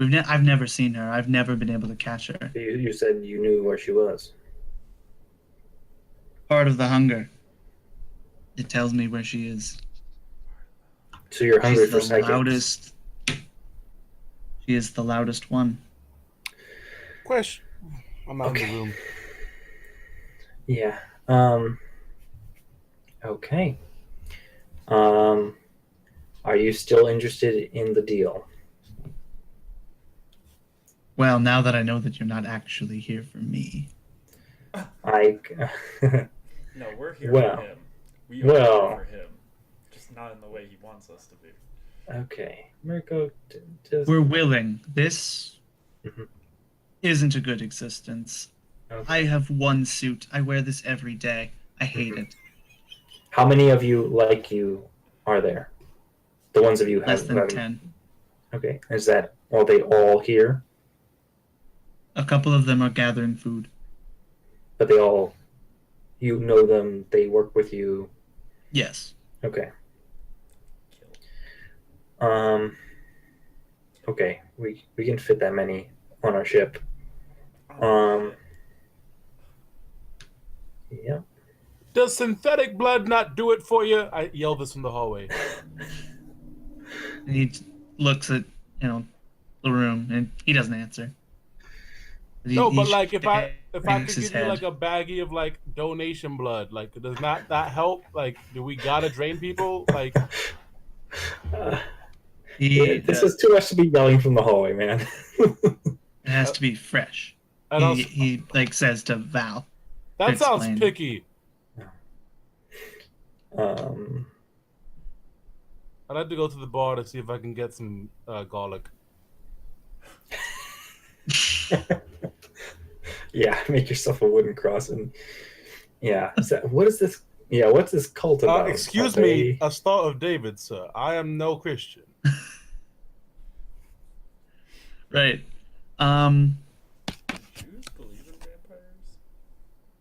I've never seen her. I've never been able to catch her. You said you knew where she was. Part of the hunger. It tells me where she is. So you're hungry She's for the psychics. loudest. She is the loudest one. Question. I'm out of Okay. the room. Yeah. Okay. Are you still interested in the deal? Well, now that I know that you're not actually here for me. I. No, we're here Well- for him. We are well- here for him. Just not in the way he wants us to be. Okay, Mirko, just. We're willing. This Mhm. isn't a good existence. Okay. I have one suit. I wear this every day. I hate Mhm. it. How many of you like you are there? The ones of you Less have. than have- 10. Okay, is that are they all here? A couple of them are gathering food. But they all, you know them. They work with you. Yes. Okay. Okay, we can fit that many on our ship. Oh, Yeah. Does synthetic blood not do it for you? I yell this from the hallway. And he looks at the room, and he doesn't answer. No, He but like if I shakes could his give you head. like a baggie of like donation blood, like does not that help? Like, do we gotta drain people? Like, Uh, He this is too much to be yelling from the hallway, man. It has to be fresh. and also, He like says to Val. that sounds explain. picky. um, I'd like to go to the bar to see if I can get some garlic. yeah, make yourself a wooden cross and yeah. What is this? Yeah, what's this cult about? Excuse Are me, they- a Star of David, sir. I am no Christian. Right. Jews believe in vampires?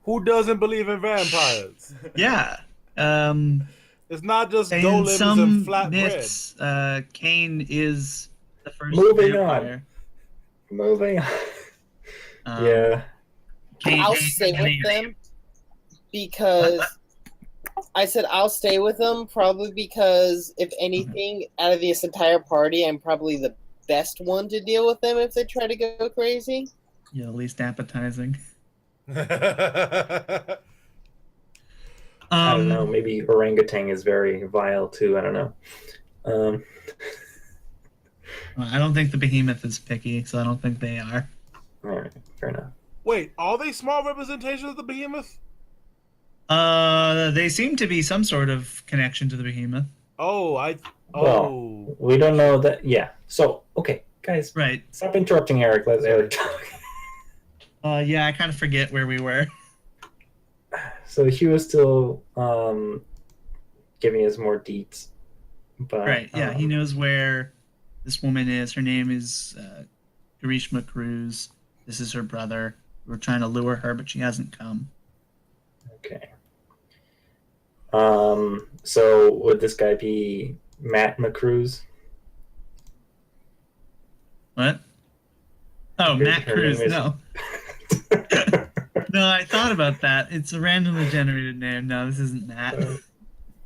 Who doesn't believe in vampires? Yeah. It's not just In golems some and flat myths, Cain is the first Moving vampire. Moving on. Um, Cain, I'll Cain- stay with Cain- them because I said I'll stay with them probably because if anything, out of this entire party, I'm probably the best one to deal with them if they try to go crazy. Yeah, least appetizing. I don't know. Maybe orangutan is very vile too. I don't know. I don't think the behemoth is picky, so I don't think they are. All right, fair enough. Wait, are they small representations of the behemoth? They seem to be some sort of connection to the behemoth. Well, we don't know that. Yeah. So, okay, guys, Right. stop interrupting Eric. Let Eric talk. Yeah, I kind of forget where we were. So he was still giving us more deets, but Right. Yeah, he knows where this woman is. Her name is Grishma Cruz. This is her brother. We're trying to lure her, but she hasn't come. Okay. So would this guy be Matt McCruz? What? Oh, Her- Matt her Cruz. name is- No. No, I thought about that. It's a randomly generated name. No, this isn't Matt.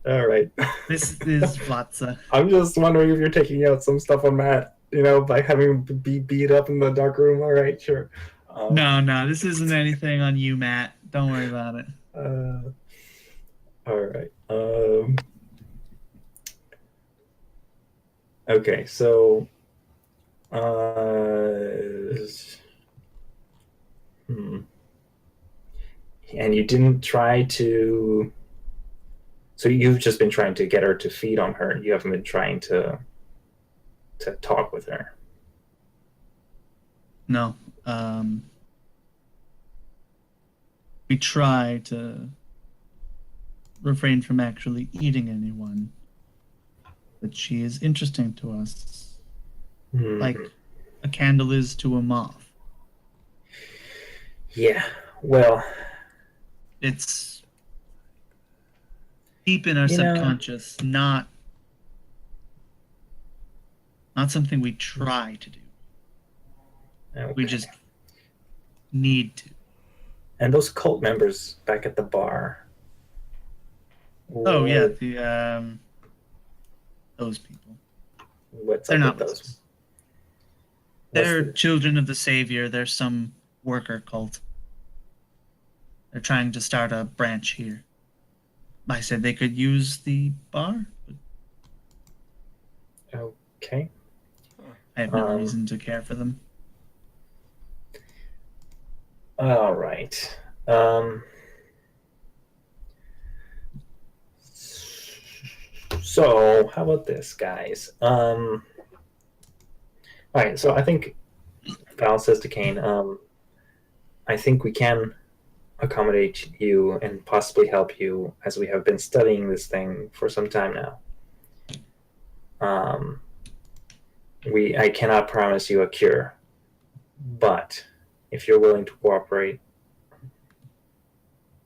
All right. This is Vlatsa. I'm just wondering if you're taking out some stuff on Matt, by having him be beat up in the dark room. All right, sure. No, this isn't anything on you, Matt. Don't worry about it. All right. Okay, so and you didn't try to. So you've just been trying to get her to feed on her. You haven't been trying to talk with her. No. We try to refrain from actually eating anyone, but she is interesting to us, like a candle is to a moth. Yeah. Well, It's deep in our subconscious, not something we try to do. okay. We just need to. And those cult members back at the bar. Oh yeah, the those people. What's They're up not with with those? us. They're children of the Savior. They're some worker cult. They're trying to start a branch here. I said they could use the bar, but Okay. I have no reason to care for them. All right. So how about this, guys? All right. So I think Val says to Kane, I think we can accommodate you and possibly help you as we have been studying this thing for some time now. I cannot promise you a cure, but if you're willing to cooperate,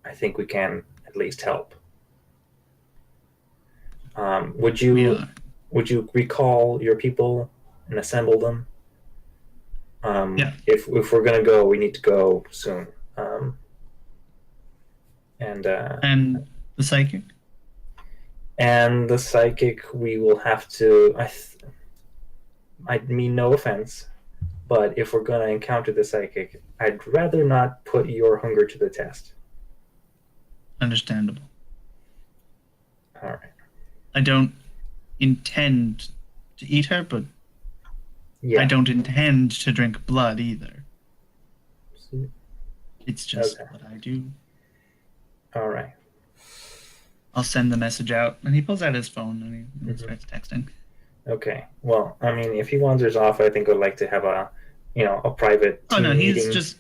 I think we can at least help. Would We you are. recall your people and assemble them? Yeah. If we're gonna go, we need to go soon. And And the psychic? and the psychic, we will have to. I mean no offense, but if we're gonna encounter the psychic, I'd rather not put your hunger to the test. Understandable. All right. I don't intend to eat her, but Yeah. I don't intend to drink blood either. It's just Okay. what I do. All right. I'll send the message out. And he pulls out his phone and he Mhm. starts texting. Okay. Well, I mean, if he wanders off, I think I'd like to have a private Oh, team no, he's meeting. he's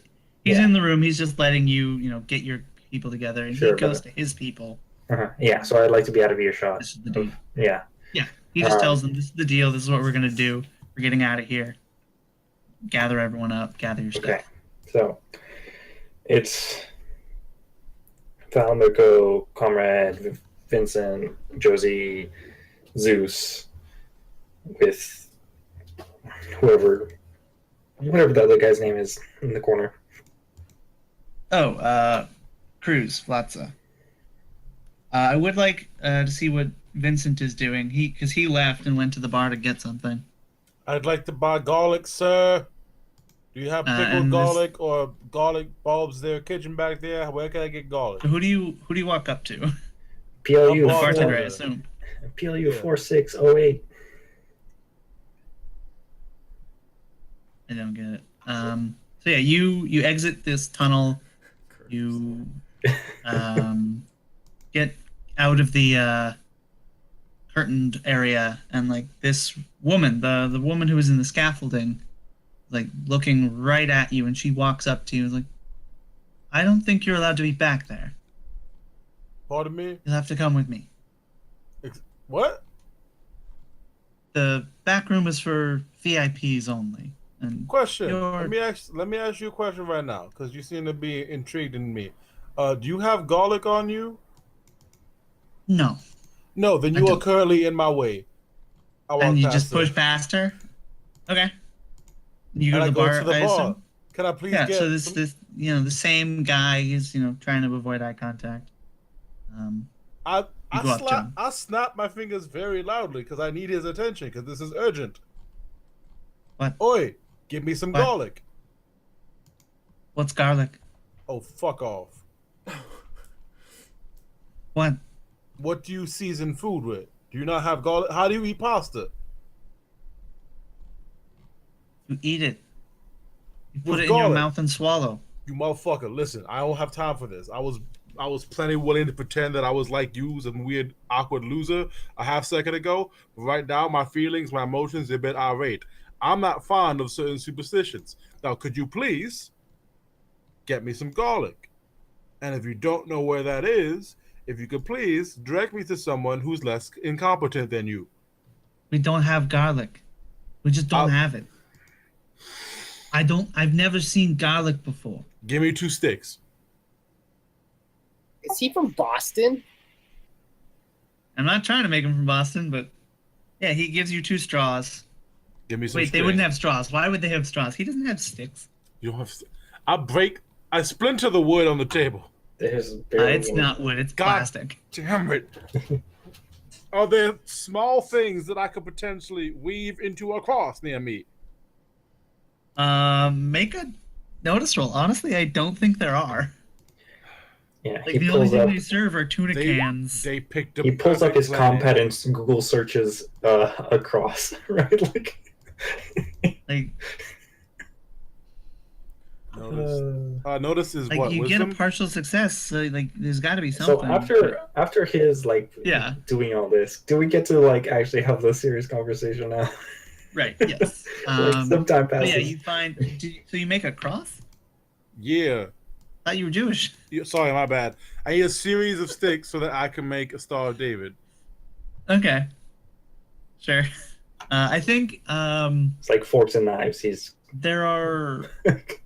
Yeah. in the room. He's just letting you, get your people together. And Sure, he goes but- to his people. Yeah. So I'd like to be out of earshot. This is the deal. Yeah. He just tells them, this is the deal. This is what we're going to do. We're getting out of here. Gather everyone up. Gather your Okay. stuff. So it's Val, Mirko, Comrade, Vincent, Josie, Zeus, with whatever the other guy's name is in the corner. Oh, Cruz, Vlatza. I would like to see what Vincent is doing. Because he left and went to the bar to get something. I'd like to buy garlic, sir. Do you have pickled and this- garlic or garlic bulbs there, kitchen back there? Where can I get garlic? Who do you walk up to? PLU A Bartender, I Yeah. assume. PLU Yeah. 4608. I don't get it. So yeah, you exit this tunnel. You get out of the curtained area, and like this woman, the woman who was in the scaffolding, like looking right at you, and she walks up to you and is like, I don't think you're allowed to be back there. Pardon me? You'll have to come with me. What? The back room is for VIPs only. And Question. Your- Let me ask you a question right now, because you seem to be intrigued in me. Do you have garlic on you? no. No, then I you are don't. currently in my way. I walk And you past just push her. past her? Okay. You go And to I the go bar, to the I bar. assume? Can I please Yeah, get so this some- this the same guy is trying to avoid eye contact. I go up to him. I snap my fingers very loudly because I need his attention because this is urgent. What? Oi, give me some What? garlic. What's garlic? Oh, fuck off. What? What do you season food with? Do you not have garlic? How do you eat pasta? You eat it. You put With it in your garlic. mouth and swallow. You motherfucker, listen, I don't have time for this. I was plenty willing to pretend that I was like you, some weird, awkward loser a half second ago. But right now, my feelings, my emotions, they're a bit irate. I'm not fond of certain superstitions. Now, could you please get me some garlic? And if you don't know where that is, if you could please direct me to someone who's less incompetent than you. We don't have garlic. We just don't I'll- have it. I've never seen garlic before. Give me 2 sticks. Is he from Boston? I'm not trying to make him from Boston, but yeah, he gives you 2 straws. Give me some Wait, they string. wouldn't have straws. Why would they have straws? He doesn't have sticks. You don't have. I splinter the wood on the table. There's barely It's not wood, it's God. plastic. Damn it. Are there small things that I could potentially weave into a cross near me? Make a notice roll. Honestly, I don't think there are. Yeah, Like he the only pulls thing up. they serve are tuna cans. They picked up. He pulls up his compad and Google searches across, right? Like, Like Notice is like what you wisdom? get a partial success, so like there's got to be so something. after his like Yeah. doing all this, do we get to like actually have the serious conversation now? Right. Yes. Like, some time But passes. yeah, you find. So you make a cross? Yeah. Thought you were Jewish. Sorry, my bad. I need a series of sticks so that I can make a Star of David. Okay. Sure. I think It's like forks and knives. He's there are like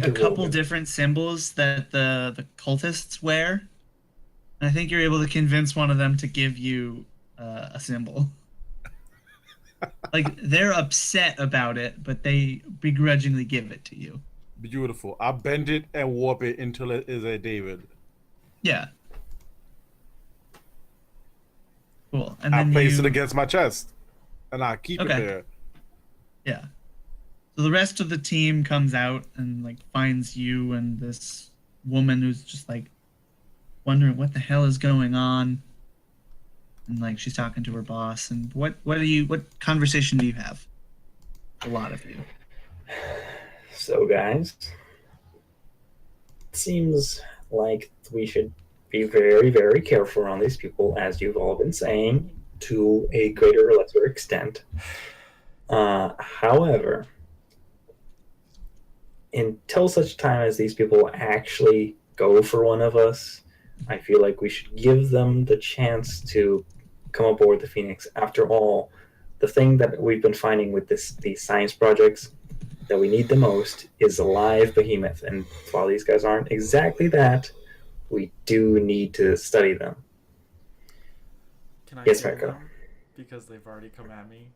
a couple interwoven. different symbols that the cultists wear. And I think you're able to convince one of them to give you a symbol. Like they're upset about it, but they begrudgingly give it to you. Beautiful. I bend it and warp it until it is a David. Yeah. Cool. And I then place you it against my chest, and I keep it Okay. there. Yeah. So the rest of the team comes out and like finds you and this woman who's just like wondering what the hell is going on. And like she's talking to her boss. And what conversation do you have? A lot of you. So, guys, it seems like we should be very, very careful around these people, as you've all been saying, to a greater or lesser extent. However, until such time as these people actually go for one of us, I feel like we should give them the chance to come aboard the Phoenix. After all, the thing that we've been finding with these science projects that we need the most is a live behemoth. And while these guys aren't exactly that, we do need to study them. Can I Yes, kill Marco. them? Because they've already come at me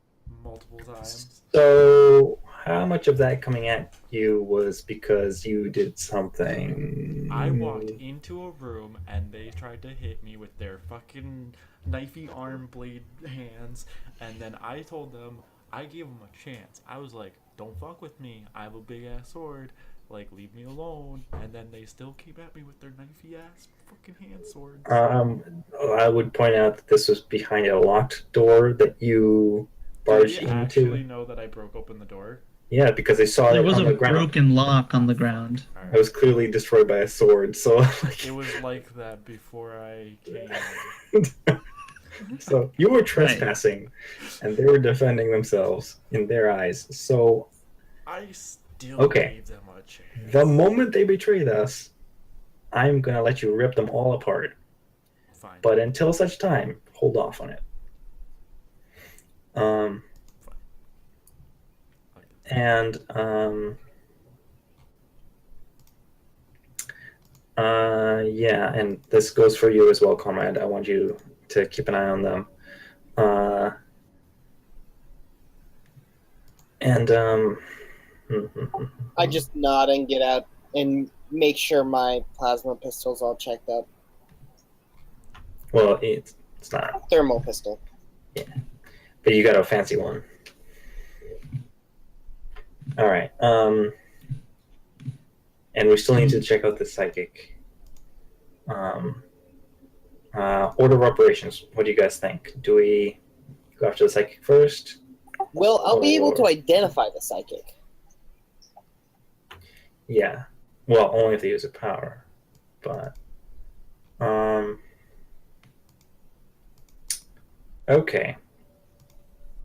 multiple times. So, how much of that coming at you was because you did something? I walked into a room and they tried to hit me with their fucking knifey arm blade hands, and then I told them, I gave them a chance. I was like, don't fuck with me. I have a big ass sword. Like, leave me alone. And then they still came at me with their knifey ass fucking hand swords. I would point out that this was behind a locked door that you Do barged they into. actually know that I broke open the door? Yeah, because they saw There it was on a the ground. broken lock on the ground. Alright. It was clearly destroyed by a sword. So, It was like that before I came. so you were trespassing, and they were defending themselves in their eyes. So I still Okay. gave them a chance. the moment they betrayed us, I'm gonna let you rip them all apart. Fine. But until such time, hold off on it. And yeah, and this goes for you as well, comrade. I want you to keep an eye on them. And I just nod and get out and make sure my plasma pistol's all checked up. well, it's not, Thermal pistol. but you got a fancy one. All right. And we still need to check out the psychic. Order of operations. What do you guys think? Do we go after the psychic first? Well, I'll be able to Or- identify the psychic. Yeah. Well, only if they use a power. But okay.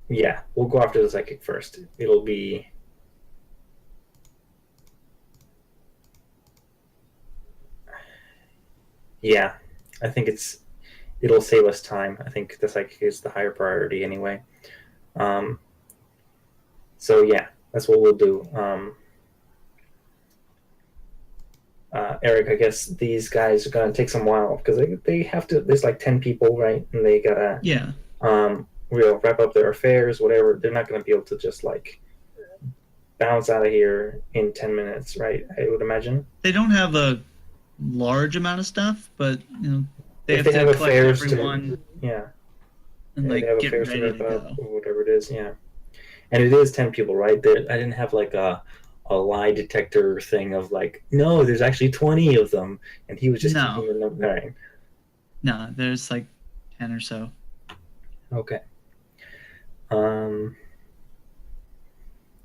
Yeah, we'll go after the psychic first. It'll be yeah. I think it'll save us time. I think the psychic is the higher priority anyway. So yeah, that's what we'll do. Eric, I guess these guys are gonna take some while because they have to. There's like 10 people, right? And they gotta Yeah. wrap up their affairs, whatever. They're not gonna be able to just like bounce out of here in 10 minutes, right? I would imagine. They don't have a large amount of stuff, but you know they If have they to have collect affairs everyone yeah, and yeah, like they have get affairs ready to to wrap up go. or whatever it is, yeah. And it is 10 people, right? I didn't have like a lie detector thing of like, no, there's actually 20 of them, and he was just No. keeping the number. All right. No, there's like 10 or so. Okay. All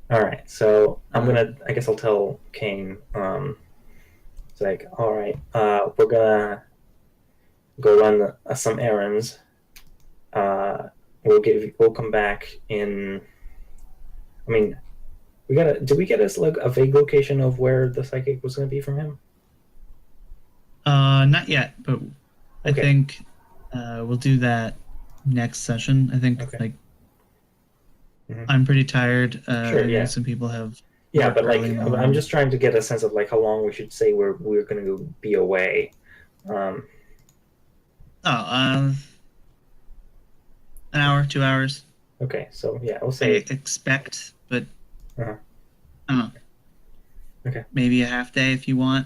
right. So I guess I'll tell Kane. It's like, all right, we're gonna go run some errands. We'll come back in. I mean, did we get us like a vague location of where the psychic was gonna be from him? Not yet, but I Okay. think we'll do that next session. I think Okay. like Mhm. I'm pretty tired. Sure, I know yeah. some people have. Yeah, work but like, early I'm morning. just trying to get a sense of like how long we should say we're gonna be away. Oh, An hour, 2 hours. Okay, so yeah, we'll I say expect, but Uh-huh. I don't know. Okay. Maybe a half day if you want.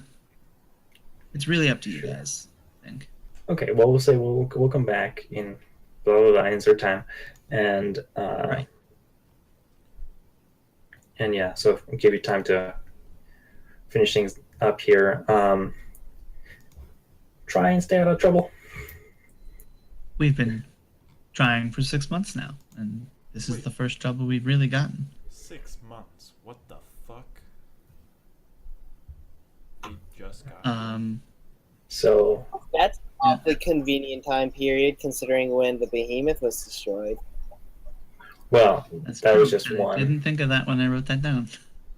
It's really up to you Sure. guys, I think. okay. Well, we'll say we'll come back in blah blah blah insert time, and Right. and yeah, so we'll give you time to finish things up here. Try and stay out of trouble. We've been trying for 6 months now, and this is Wait. the first trouble we've really gotten. 6 months. What the fuck? They just got. So That's awfully convenient time period considering when the behemoth was destroyed. well, That's that was true. just I one. didn't think of that when I wrote that down.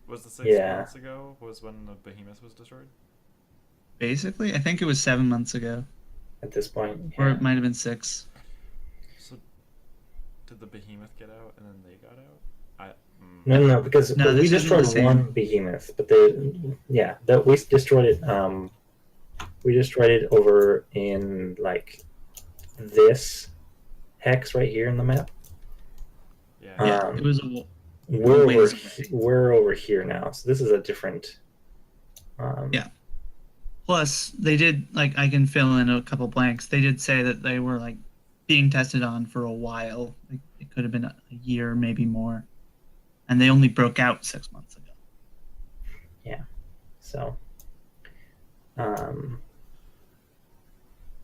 Was the 6 Yeah. months ago was when the behemoth was destroyed? Basically, I think it was 7 months ago, At this point, or yeah. it might have been 6. So, did the behemoth get out and then they got out? No, because No, we this isn't destroyed the same. one behemoth, but we destroyed it. We destroyed it over in like this hex right here in the map. Yeah. Yeah, Um, it was We're ways over, away. we're over here now, so this is a different. Yeah. Plus, they did, like, I can fill in a couple blanks. They did say that they were, like, being tested on for a while. Like, it could have been a year, maybe more. And they only broke out 6 months ago. So,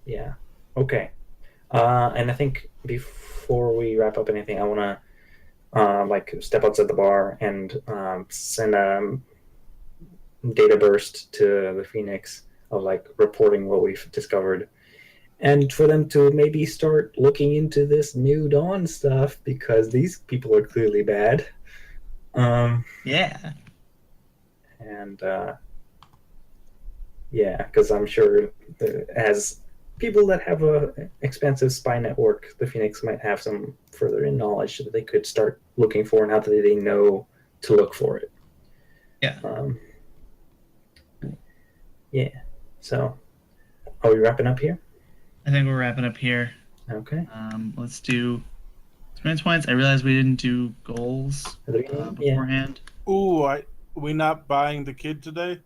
yeah, okay. And I think before we wrap up anything, I want to like step outside the bar and send a data burst to the Phoenix of like reporting what we've discovered, and for them to maybe start looking into this new Dawn stuff because these people are clearly bad. Yeah. And yeah, because I'm sure as people that have a expansive spy network, the Phoenix might have some further in knowledge that they could start looking for now that they know to look for it. Yeah. Yeah. So, are we wrapping up here? I think we're wrapping up here. Okay. Let's do experience points. I realized we didn't do goals Are there any? Yeah. beforehand. Ooh, we not buying the kid today?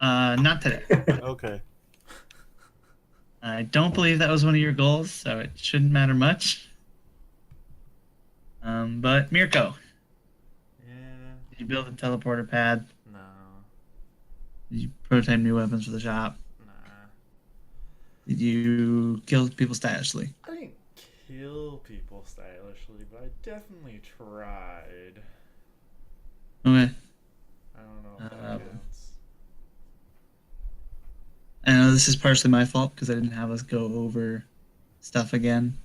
Not today. Okay. I don't believe that was one of your goals, so it shouldn't matter much. But Mirko, Yeah. did you build a teleporter pad? No. Did you prototype new weapons for the shop? Nah. Did you kill people stylishly? I didn't kill people stylishly, but I definitely tried. Okay. I don't know if that Um, counts. I know this is partially my fault because I didn't have us go over stuff again.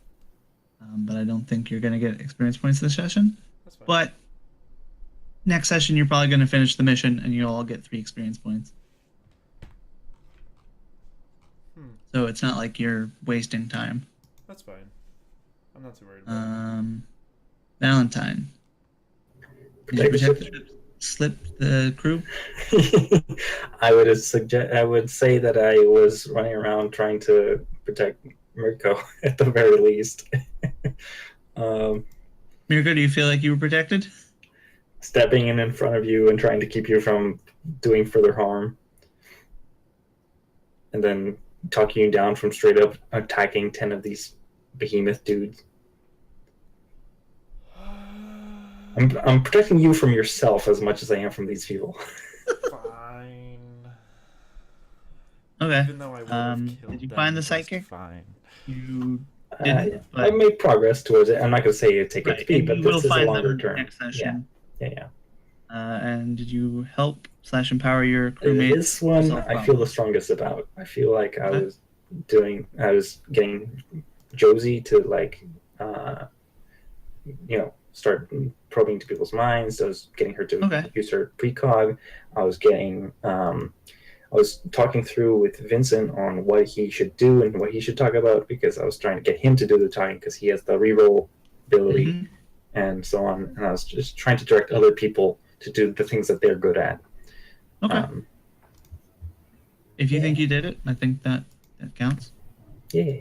But I don't think you're going to get experience points this session. That's fine. But next session, you're probably going to finish the mission and you'll all get 3 experience points. So it's not like you're wasting time. That's fine. I'm not too worried about it. Valentine. Did you protect the slip the crew? I would say that I was running around trying to protect Mirko at the very least. Mirko, do you feel like you were protected? Stepping in front of you and trying to keep you from doing further harm, and then talking you down from straight up attacking 10 of these behemoth dudes. I'm protecting you from yourself as much as I am from these people. Fine. Okay. Even though I would have killed did you them find the just psychic? Fine. You didn't, I but made progress towards it. I'm not going to say take it right, to speed, and but you will this is a find longer them term. next session. Yeah. And did you help / empower your crewmates? This one solve I feel the problems? strongest about. I feel like I Okay. was getting Josie to like, start probing to people's minds. I was getting her to Okay. use her precog. I was talking through with Vincent on what he should do and what he should talk about because I was trying to get him to do the talking because he has the reroll ability Mhm. and so on. And I was just trying to direct other people to do the things that they're good at. Okay. If you think you did it, I think that counts. Yeah.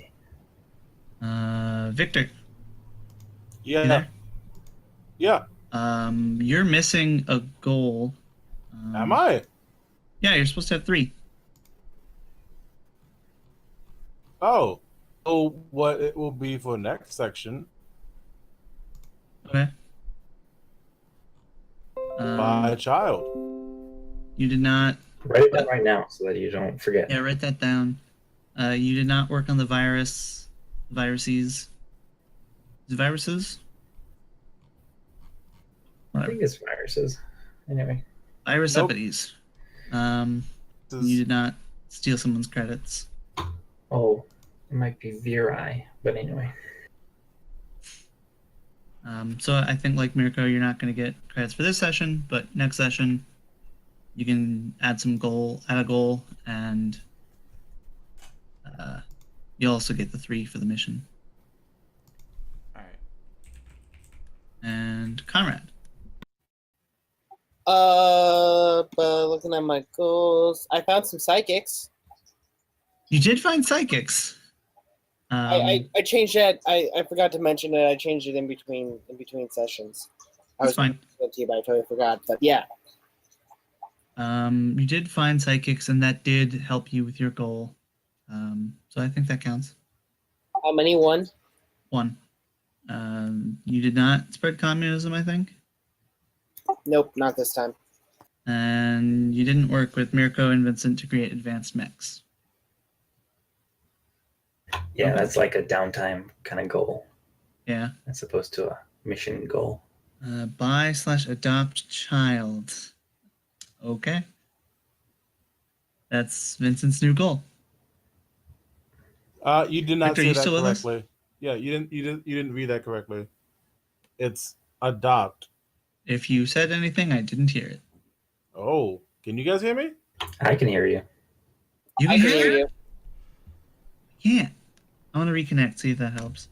Victor, You Yeah. there? Yeah. You're missing a goal. Am I? Yeah, you're supposed to have 3. Oh. So what it will be for next section? Okay. By a child. You did not. Write it down right now so that you don't forget. Yeah, write that down. You did not work on the viruses. Is it viruses? I Whatever. think it's viruses. Anyway. Virus Nope. epidemics. This is- You did not steal someone's credits. Oh, it might be viri, but anyway. So I think, like Mirko, you're not going to get credits for this session, but next session you can add a goal, and you'll also get the 3 for the mission. All right. And Conrad. But looking at my goals, I found some psychics. You did find psychics. I changed that. I forgot to mention it. I changed it in between sessions. I That's was fine. with you, but I totally forgot. But yeah, You did find psychics, and that did help you with your goal. So I think that counts. how many? 1? 1. You did not spread communism, I think. Nope, not this time. And you didn't work with Mirko and Vincent to create advanced mechs. Yeah, Okay. that's like a downtime kind of goal Yeah. as opposed to a mission goal. Buy/adopt child. Okay. That's Vincent's new goal. You did not Victor, say you that still with us? correctly. Yeah, you didn't read that correctly. It's adopt. If you said anything, I didn't hear it. Oh, can you guys hear me? I can hear you. You I can can hear hear it? you. Yeah. I want to reconnect, see if that helps.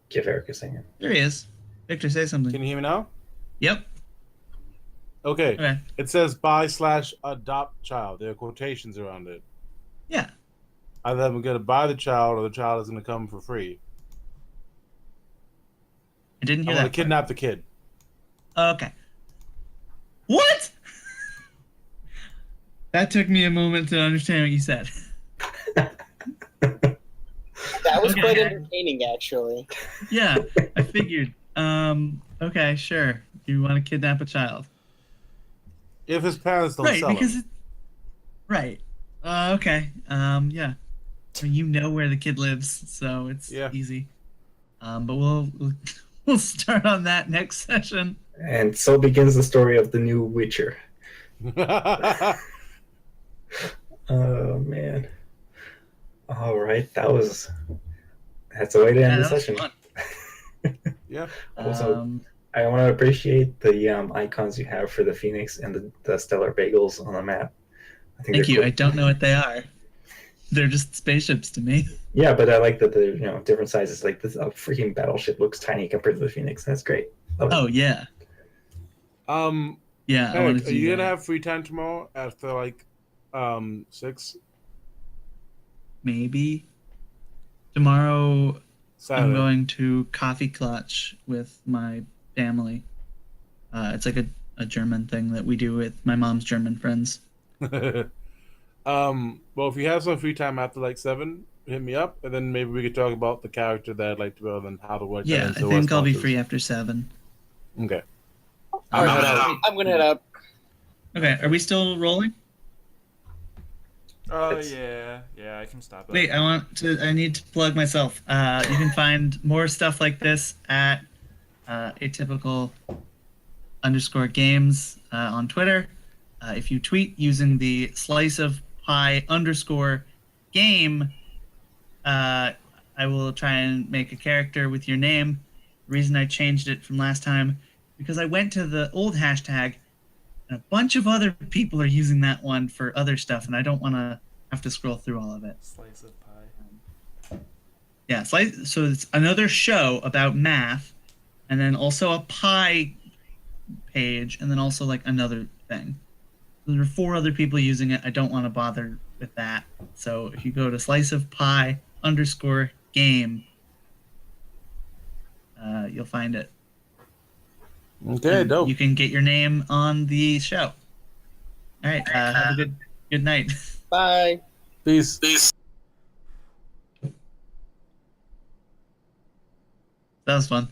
Give Eric a second. There he is. Victor, say something. Can you hear me now? Yep. Okay. Okay. It says buy/adopt child. There are quotations around it. Yeah. Either I'm going to buy the child or the child is going to come for free. I didn't I'm hear going that. to kidnap the kid. Okay. What? That took me a moment to understand what you said. That was Okay. quite entertaining, actually. Yeah, I figured. Okay, sure. You want to kidnap a child. If his parents don't Right, sell because him. right. Okay. Yeah. I mean, you know where the kid lives, so it's Yeah. easy. But we'll start on that next session. And so begins the story of the new Witcher. Oh man. All right, that's the way to end the That was session. fun. Yeah. Also, I want to appreciate the icons you have for the Phoenix and the stellar bagels on the map. I think Thank they're you. cool. I don't know what they are. They're just spaceships to me. Yeah, but I like that they're different sizes. Like this freaking battleship looks tiny compared to the Phoenix. That's great. Love it. Oh yeah, yeah. I want Eric, to are do you that. gonna have free time tomorrow after like 6 Maybe tomorrow. Saturday? I'm going to Coffee Clutch with my family. It's like a German thing that we do with my mom's German friends. Well, if you have some free time after like 7, hit me up, and then maybe we could talk about the character that I'd like to build and how to work that Yeah, I into think our I'll be sponsors. free after 7. Okay. All right, head out. I'm gonna head up. Okay, are we still rolling? Oh It's- yeah, I can stop that. Wait, I need to plug myself. You can find more stuff like this at atypical _games on Twitter. If you tweet using the slice of pie _game, I will try and make a character with your name. The reason I changed it from last time, because I went to the old hashtag, and a bunch of other people are using that one for other stuff, and I don't want to have to scroll through all of it. Slice of pie. Yeah, so it's another show about math, and then also a pie page, and then also like another thing. There are 4 other people using it. I don't want to bother with that. So if you go to sliceofpie _game, you'll find it. Okay, And dope. you can get your name on the show. All right. Have a good night. Bye. Peace. That was fun.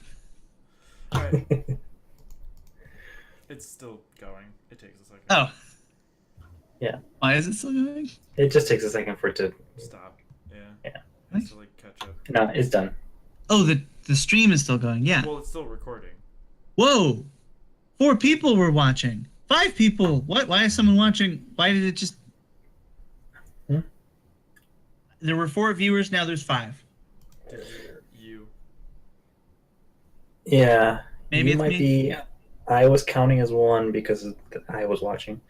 Alright. It's still going. It takes a second. Oh. Yeah. Why is it still going? It just takes a second for it to. Stop. Yeah. Yeah. It has to like catch up. No, it's done. Oh, the stream is still going. Yeah. Well, it's still recording. Whoa. 4 people were watching. 5 people. What? Why is someone watching? Why did it just? Hmm? There were 4 viewers. Now there's 5. Did you? Yeah. Maybe you it's might me. be. I was counting as one because I was watching.